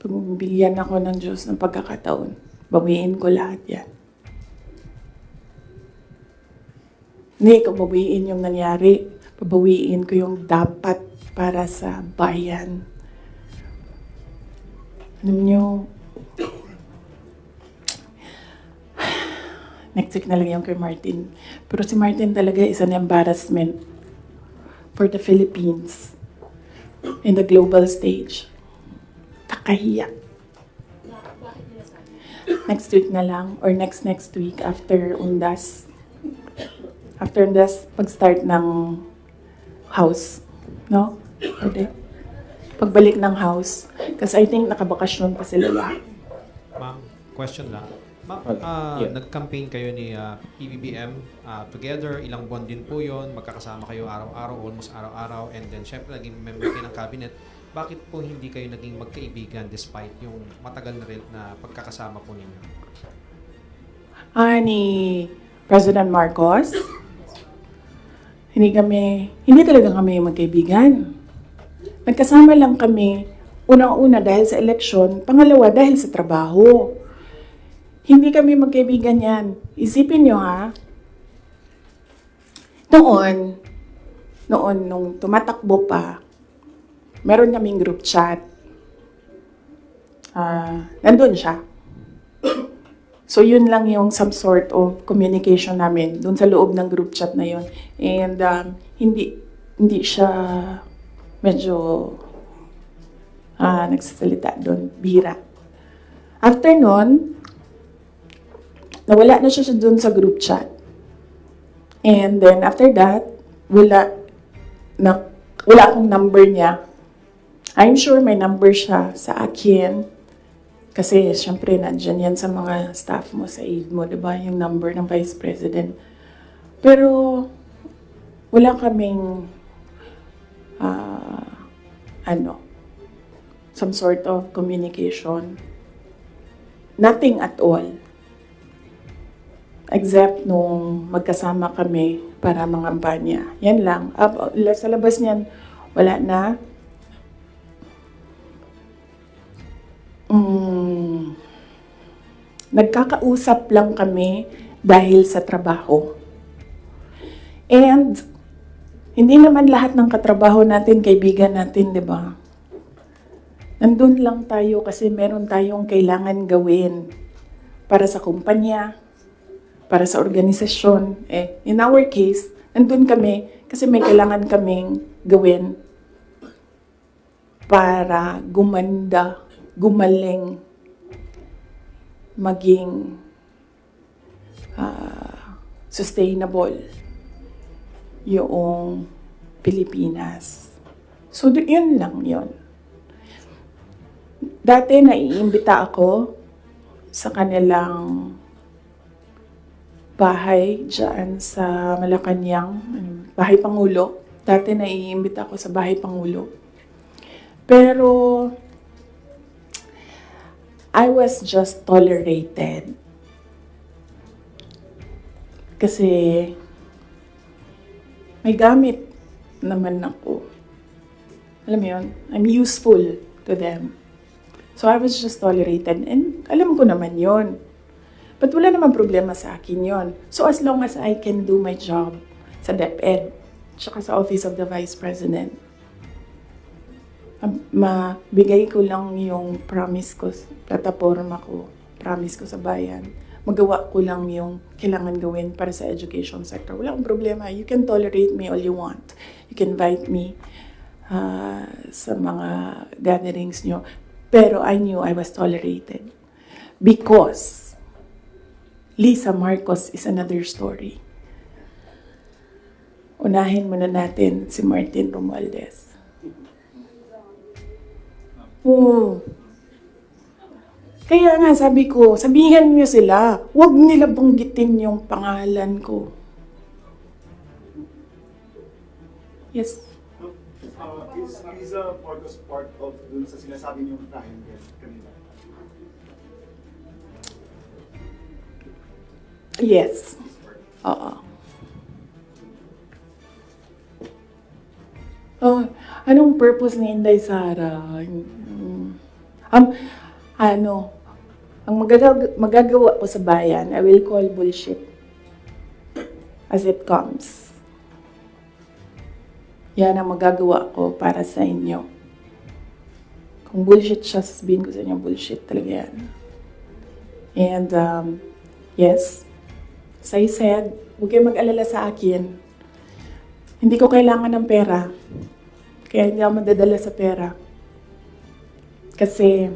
Kung bigyan ako ng Diyos ng pagkakataon, bawiin ko lahat yan. Hindi ko bawiin yung nangyari. Babawiin ko yung dapat para sa bayan. Alam nyo, next week na lang yung kay Martin. Pero si Martin talaga is an embarrassment for the Philippines in the global stage. Kakahiya. Next week na lang or next week after Undas. After Undas, pag-start ng house. No? Pwede. Pagbalik ng house. Kasi I think nakabakasyon pa sila lahat. Ma'am, question lang. Ma'am, nag-campaign kayo ni PBBM together, ilang buwan din po yun, magkakasama kayo araw-araw, almost araw-araw, and then syempre naging member kayo ng cabinet. Bakit po hindi kayo naging magkaibigan despite yung matagal na rin na pagkakasama po ninyo? Ni President Marcos, hindi talaga kami magkaibigan. Nagkasama lang kami, unang-una dahil sa eleksyon, pangalawa dahil sa trabaho. Hindi kami magkaibigan yan. Isipin nyo ha, noon, nung tumatakbo pa, meron kaming group chat. Nandun siya. So yun lang yung some sort of communication namin dun sa loob ng group chat na yun. And hindi siya medyo nagsasalita doon, bihira. After nun, nawala na siya doon sa group chat. And then after that, wala akong number niya. I'm sure may number siya sa akin. Kasi syempre nandyan yan sa mga staff mo, sa aide mo, diba? Yung number ng Vice President. Pero wala kaming some sort of communication. Nothing at all. Except nung magkasama kami para mangampanya. Yan lang. Sa labas niyan, wala na. Nagkakausap lang kami dahil sa trabaho. And hindi naman lahat ng katrabaho natin, kaibigan natin, di ba? Nandun lang tayo kasi meron tayong kailangan gawin para sa kumpanya, para sa organisasyon. In our case, nandun kami kasi may kailangan kaming gawin para gumanda, gumaling, maging sustainable yung Pilipinas. So, yun lang yun. Dati naiimbita ako sa kanilang bahay dyan sa Malacanang, Bahay Pangulo. Dati naiimbita ako sa Bahay Pangulo. Pero I was just tolerated. Kasi may gamit naman ako. Alam mo yun? I'm useful to them. So I was just tolerated. And alam ko naman yun. But wala naman problema sa akin yun. So as long as I can do my job sa DepEd, tsaka sa Office of the Vice President, mabigay ko lang yung promise ko, plataforma ko, promise ko sa bayan. Magawa ko lang yung kailangan gawin para sa education sector. Wala akong problema. You can tolerate me all you want. You can invite me sa mga gatherings nyo. Pero I knew I was tolerated because Lisa Marcos is another story. Unahin muna natin si Martin Romualdez. Oo. Kaya nga sabi ko, sabihan niyo sila, huwag nila banggitin yung pangalan ko. Yes. Is Liza Marcos part of dun sa sinasabi niyong triangle kanina? Yes. Oo. Oh, anong purpose ni Inday Sara? Ang magagawa ko sa bayan, I will call bullshit as it comes. Yan ang magagawa ko para sa inyo. Kung bullshit siya, sasabihin ko sa inyo, bullshit talaga yan. And, yes, as I said, huwag kayong mag-alala sa akin. Hindi ko kailangan ng pera. Kaya hindi ako madadala sa pera. Kasi,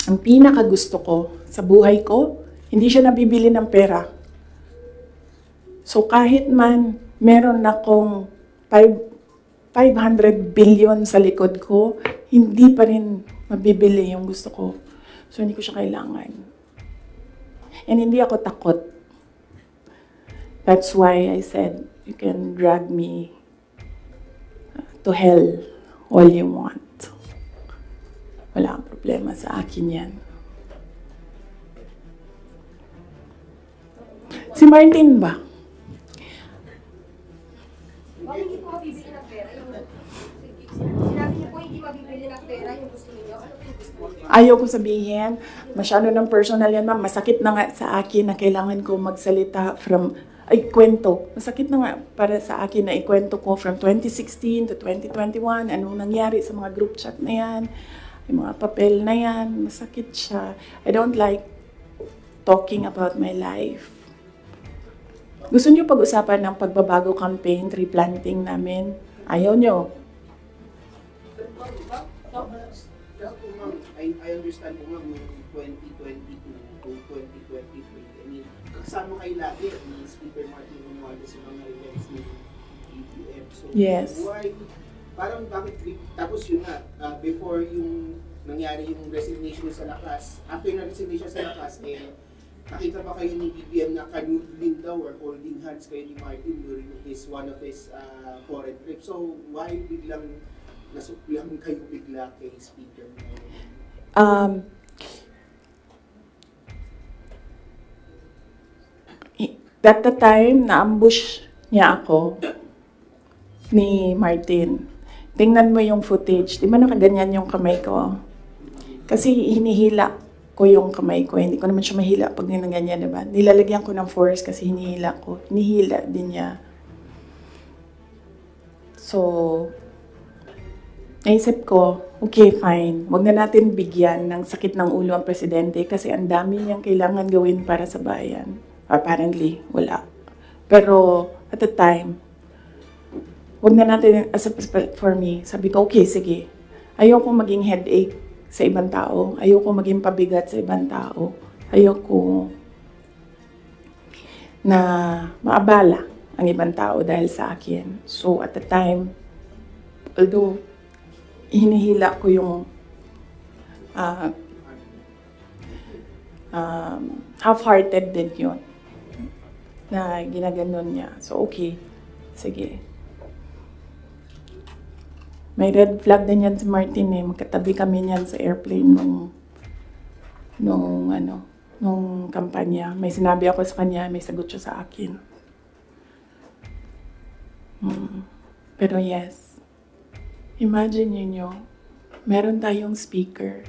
ang pinakagusto ko sa buhay ko, hindi siya nabibili ng pera. So kahit man meron akong 500 billion sa likod ko, hindi pa rin mabibili yung gusto ko. So hindi ko siya kailangan. And hindi ako takot. That's why I said, you can drag me to hell all you want. Wala kang problema sa akin yan. Si Martin ba? Hindi po mabibili ng pera yung... Sinabi niyo po hindi mabibili ng pera yung gusto niyo. Ano po yung gusto niyo? Ayaw ko sabihin. Masyado ng personal yan, ma'am. Masakit na nga sa akin na kailangan ko magsalita from... Ay, kwento. Masakit na nga para sa akin na ikwento ko from 2016 to 2021. Anong nangyari sa mga group chat na yan. Yung mga papel na yan, masakit siya. I don't like talking about my life. Gusto niyo pag-usapan ng pagbabago campaign, tree planting namin? Ayaw niyo. I understand po ma'am, yung 2022 to 2023, I mean, kasama kayo lagi ni Speaker Martin Romualdez sa mga events ni BBM. So, Yes. why, parang bakit, tapos yun na, before yung nangyari yung resignation sa lakas, after na resignation sa lakas, nakita ba kayo ni BBM na kanudling daw or holding hands kayo ni Martin during one of his foreign trips? So, why biglang nasuklang kayo bigla kay Speaker? At the time, na-ambush niya ako ni Martin. Tingnan mo yung footage. Di ba nakaganyan yung kamay ko? Kasi hinihila ko yung kamay ko. Hindi ko naman siya mahila pag ninaganyan, di ba? Nilalagyan ko ng force kasi hinihila ko. Hinihila din niya. So, naisip ko, okay, fine. Huwag na natin bigyan ng sakit ng ulo ang presidente kasi ang dami niyang kailangan gawin para sa bayan. Apparently, wala. Pero, at the time, huwag na natin, for me, sabi ko, okay, sige. Ayoko maging headache sa ibang tao. Ayoko maging pabigat sa ibang tao. Ayoko na maabala ang ibang tao dahil sa akin. So, at the time, although, hinihila ko yung half-hearted din yun na ginaganon niya. So, okay. Sige. May red flag din yan si Martin eh. Magkatabi kami niyan sa airplane nung kampanya. May sinabi ako sa kanya, may sagot siya sa akin. Pero yes, imagine niyo, meron tayong speaker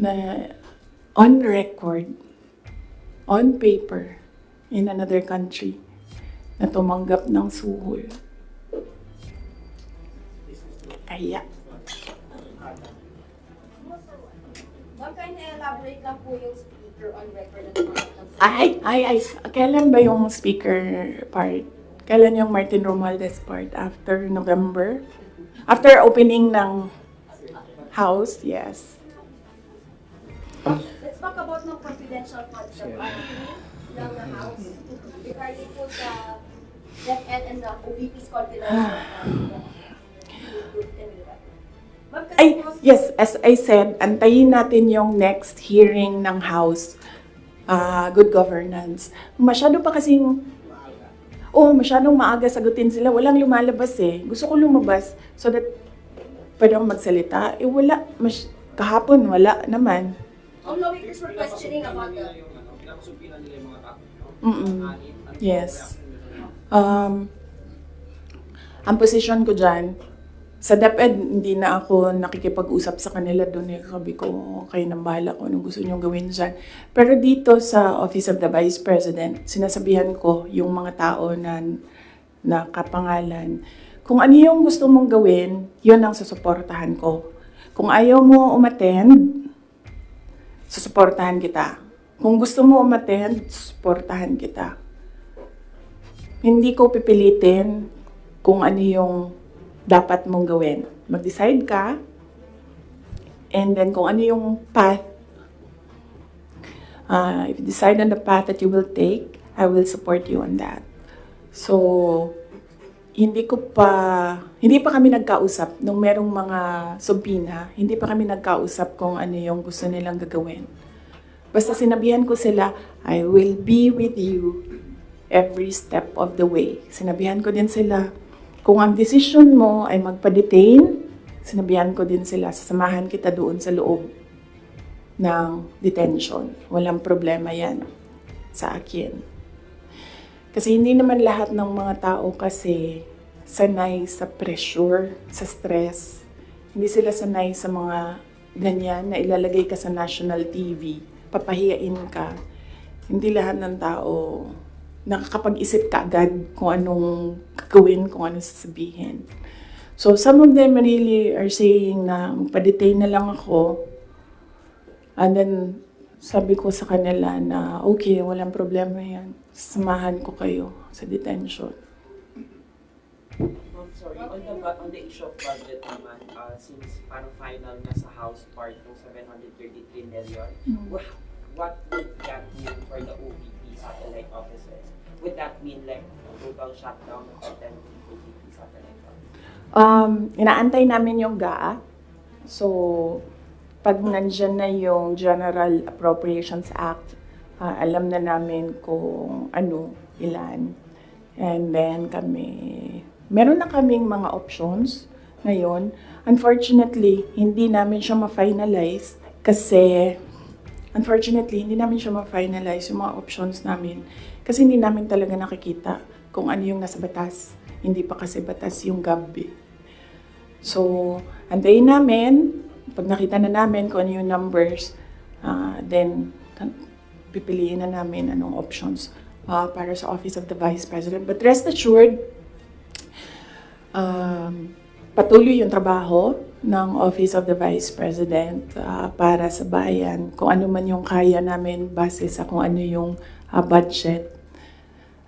na on record, on paper, in another country, na tumanggap ng suhol. Kaya. Ma'am, can you elaborate lang po yung speaker on record? Ay, kailan ba yung speaker part? Kailan yung Martin Romualdez part? After November? After opening ng house, yes. Let's talk about ng confidential funds ng ng House. Regarding po sa DepEd and the OVP's confidential funds. Ay, yes, as I said, antayin natin yung next hearing ng House, Good Governance. Masyado pa kasing, masyadong maaga sagutin sila. Walang lumalabas eh. Gusto ko lumabas so that pwede akong magsalita. Wala. Kahapon, wala naman. Lawmakers were questioning about the... Yes. Ang posisyon ko dyan, sa DepEd, hindi na ako nakikipag-usap sa kanila doon. Sabi ko, kayo nang bahala ko, anong gusto nyo gawin dyan. Pero dito sa Office of the Vice President, sinasabihan ko yung mga tao na kapangalan, kung ano yung gusto mong gawin, yun ang susuportahan ko. Kung ayaw mo umattend, susuportahan kita. Kung gusto mo umattend, susuportahan kita. Hindi ko pipilitin kung ano yung dapat mong gawin. Mag-decide ka, and then kung ano yung path, if you decide on the path that you will take, I will support you on that. So, hindi pa kami nagkausap nung merong mga subpoena, hindi pa kami nagkausap kung ano yung gusto nilang gagawin. Basta sinabihan ko sila, I will be with you every step of the way. Sinabihan ko din sila, kung ang decision mo ay magpa-detain, sinabihan ko din sila, sasamahan kita doon sa loob ng detention. Walang problema yan sa akin. Kasi hindi naman lahat ng mga tao kasi sanay sa pressure, sa stress. Hindi sila sanay sa mga ganyan na ilalagay ka sa national TV, papahiyain ka. Hindi lahat ng tao nakakapag-isip ka agad kung anong gagawin, kung anong sasabihin. So, some of them really are saying na magpa-detain na lang ako. And then, sabi ko sa kanila na, okay, walang problema yan. Samahan ko kayo sa detention. Sorry, on the issue of budget naman, since parang final na sa House part ng 733 million, what would that mean for the OVP satellite offices? Would that mean like a total shutdown of the 10 OVP satellite offices? Inaantay namin yung GAA. So, pag nandyan na yung General Appropriations Act, alam na namin kung ano, ilan. And then meron na kaming mga options ngayon. Unfortunately, hindi namin siya ma-finalize kasi yung mga options namin kasi hindi namin talaga nakikita kung ano yung nasa batas. Hindi pa kasi batas yung GAB. So, antayin namin. Pag nakita na namin kung ano yung numbers, then pipiliin na namin anong options para sa Office of the Vice President. But rest assured, patuloy yung trabaho ng Office of the Vice President para sa bayan. Kung ano man yung kaya namin base sa kung ano yung budget,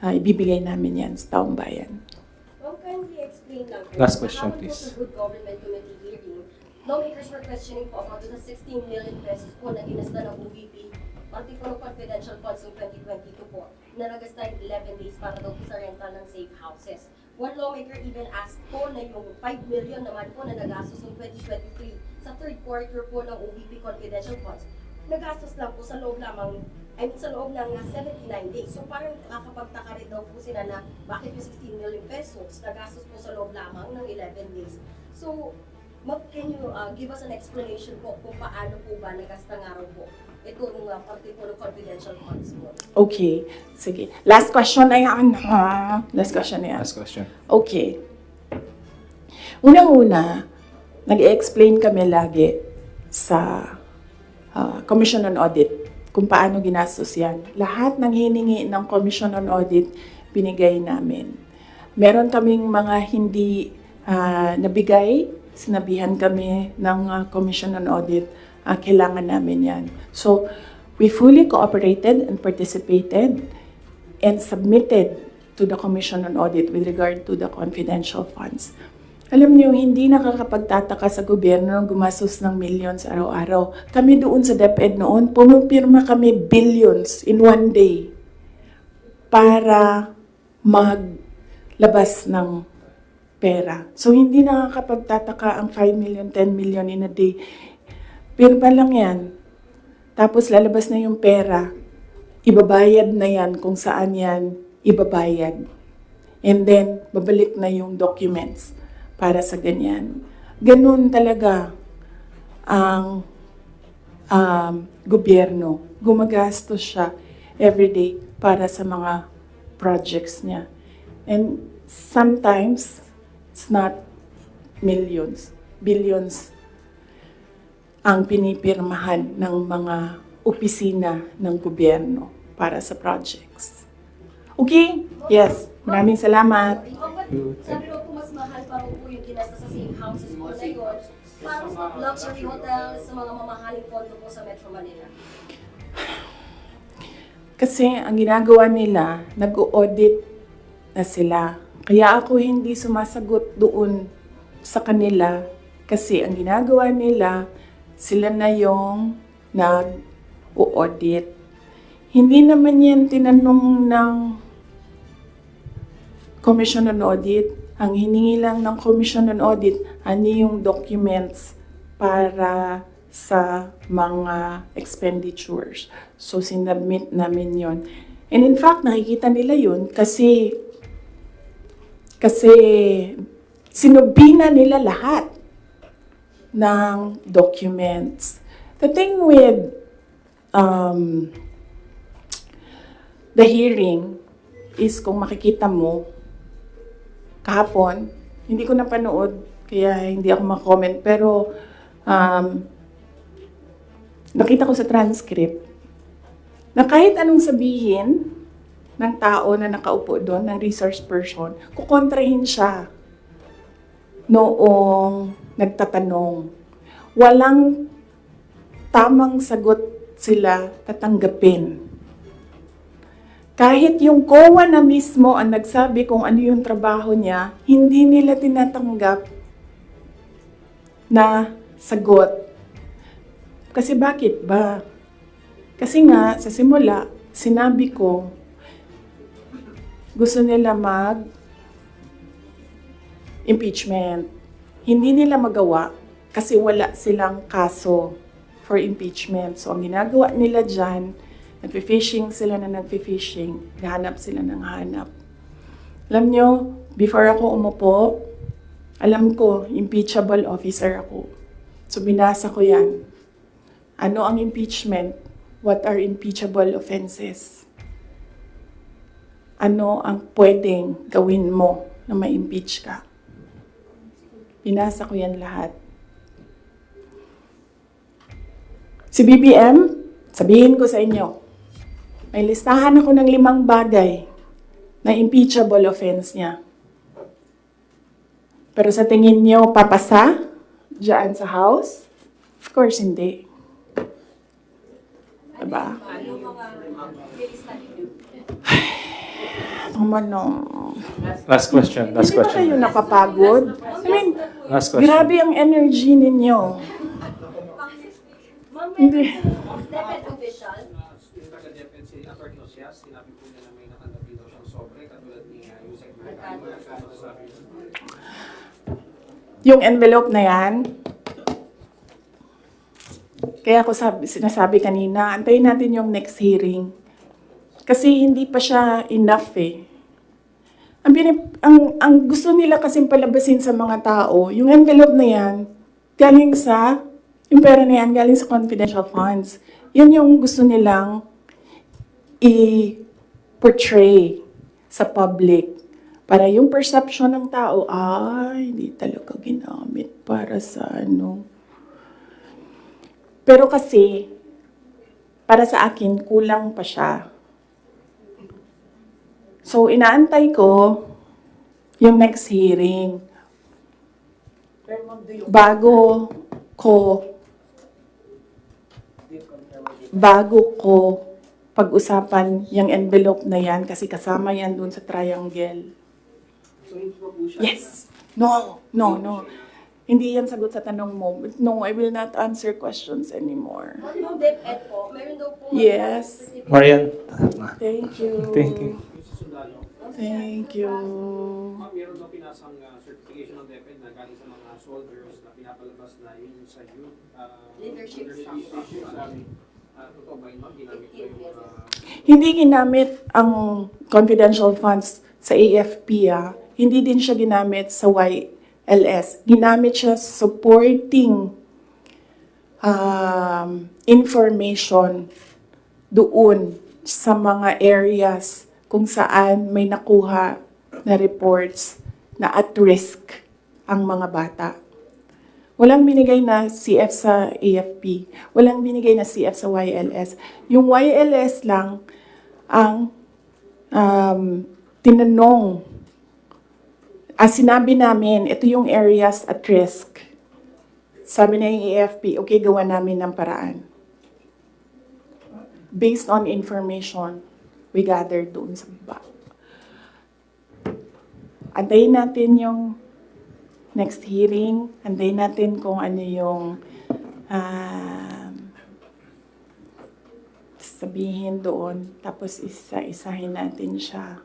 ibibigay namin yan sa taong bayan. Well, kindly explain lang po. Last question, please. Sa Good Government Committee hearing, lawmakers were questioning po about the 16 million pesos po na ginasta ng OVP, pati po ng confidential funds ng 2022 po, na nagasta yung 11 days para daw po sa rental ng safe houses. One lawmaker even asked po na yung 5 million naman po na nagastos ng 2023 sa third quarter po ng OVP confidential funds, nagastos lang po sa loob lamang, sa loob ng 79 days. So parang nakakapagtaka rin daw po sila na bakit yung 16 million pesos nagastos po sa loob lamang ng 11 days. So, can you give us an explanation po kung paano po ba nagasta nga raw po itong parte po ng confidential funds po? Okay, sige. Last question na yan. Last question na yan. Last question. Okay. Unang-una, nag-explain kami lagi sa Commission on Audit kung paano ginastos yan. Lahat ng hiningi ng Commission on Audit, binigay namin. Meron kaming mga hindi nabigay, sinabihan kami ng Commission on Audit, kailangan namin yan. So, we fully cooperated and participated and submitted to the Commission on Audit with regard to the confidential funds. Alam niyo, hindi nakakapagtataka sa gobyerno na gumastos ng millions araw-araw. Kami doon sa DepEd noon, pumipirma kami billions in one day para maglabas ng pera. So, hindi nakakapagtataka ang 5 million, 10 million in a day. Pirma lang yan. Tapos lalabas na yung pera. Ibabayad na yan kung saan yan ibabayad. And then, babalik na yung documents para sa ganyan. Ganun talaga ang gobyerno. Gumagastos siya everyday para sa mga projects niya. And sometimes, it's not millions, billions ang pinipirmahan ng mga opisina ng gobyerno para sa projects. Okay? Yes. Maraming salamat. Sabi mo po mas mahal pa rin po yung ginasta sa safe houses po na yun. Parang sa luxury hotels, sa mga mamahaling condo po sa Metro Manila. Kasi ang ginagawa nila, nag-audit na sila. Kaya ako hindi sumasagot doon sa kanila kasi ang ginagawa nila, sila na yung nag-audit. Hindi naman yan tinanong ng Commission on Audit. Ang hiningi lang ng Commission on Audit, ano yung documents para sa mga expenditures. So, sinubmit namin yon. And in fact, nakikita nila yun kasi sinubina nila lahat ng documents. The thing with the hearing is kung makikita mo, kahapon, hindi ko napanood, kaya hindi ako mag-comment, pero nakita ko sa transcript na kahit anong sabihin ng tao na nakaupo doon, ng resource person, kukontrahin siya noong nagtatanong. Walang tamang sagot sila tatanggapin. Kahit yung COA na mismo ang nagsabi kung ano yung trabaho niya, hindi nila tinatanggap na sagot. Kasi bakit ba? Kasi nga, sa simula, sinabi ko, gusto nila mag-impeachment. Hindi nila magawa kasi wala silang kaso for impeachment. So, ang ginagawa nila dyan, nagfi-fishing sila na nagfi-fishing, hanap sila ng hanap. Alam nyo, before ako umupo, alam ko, impeachable officer ako. So, binasa ko yan. Ano ang impeachment? What are impeachable offenses? Ano ang pwedeng gawin mo na ma-impeach ka? Binasa ko yan lahat. Si BBM, sabihin ko sa inyo, may listahan ako ng 5 bagay na impeachable offense niya. Pero sa tingin niyo, papasa dyan sa House? Of course, hindi. Diba? Last question. Hindi ba kayo napapagod? I mean, Last question. grabe ang energy ninyo. Hindi. DepEd official, Yung taga-DepEd si Atty. Osias, sinabi po niya na may nakatabi daw siyang sobre, katulad ni Yusek Mercado. Yung envelope na yan, kaya ako sinasabi kanina, antayin natin yung next hearing. Kasi hindi pa siya enough eh. Ang gusto nila kasing palabasin sa mga tao, yung envelope na yan, galing sa, yung pera na yan, galing sa confidential funds. Yan yung gusto nilang i-portray sa public. Para yung perception ng tao, ay, hindi talaga ginamit para sa ano. Pero kasi, para sa akin, kulang pa siya. So, inaantay ko yung next hearing. Bago ko pag-usapan yung envelope na yan kasi kasama yan dun sa triangle. So hindi pa po siya. Yes! No! Hindi yan sagot sa tanong mo. No, I will not answer questions anymore. Yung DepEd po, meron daw po Yes. Marian. Thank you. Thank you. Thank you. Meron daw pinasang certification ng DepEd na galing sa mga soldiers na pinapalabas na yun sa youth Leadership issues. Totoo ba yun, ma'am? Ginamit ko yung Hindi ginamit ang confidential funds sa AFP. Hindi din siya ginamit sa YLS. Ginamit siya supporting information doon sa mga areas kung saan may nakuha na reports na at risk ang mga bata. Walang binigay na CF sa AFP. Walang binigay na CF sa YLS. Yung YLS lang ang tinanong. Sinabi namin, ito yung areas at risk. Sabi na yung AFP, okay, gawa namin ng paraan. Based on information we gathered doon sa baba. Antayin natin yung next hearing, antayin natin kung ano yung sabihin doon, tapos isa-isahin natin siya.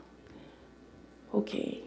Okay.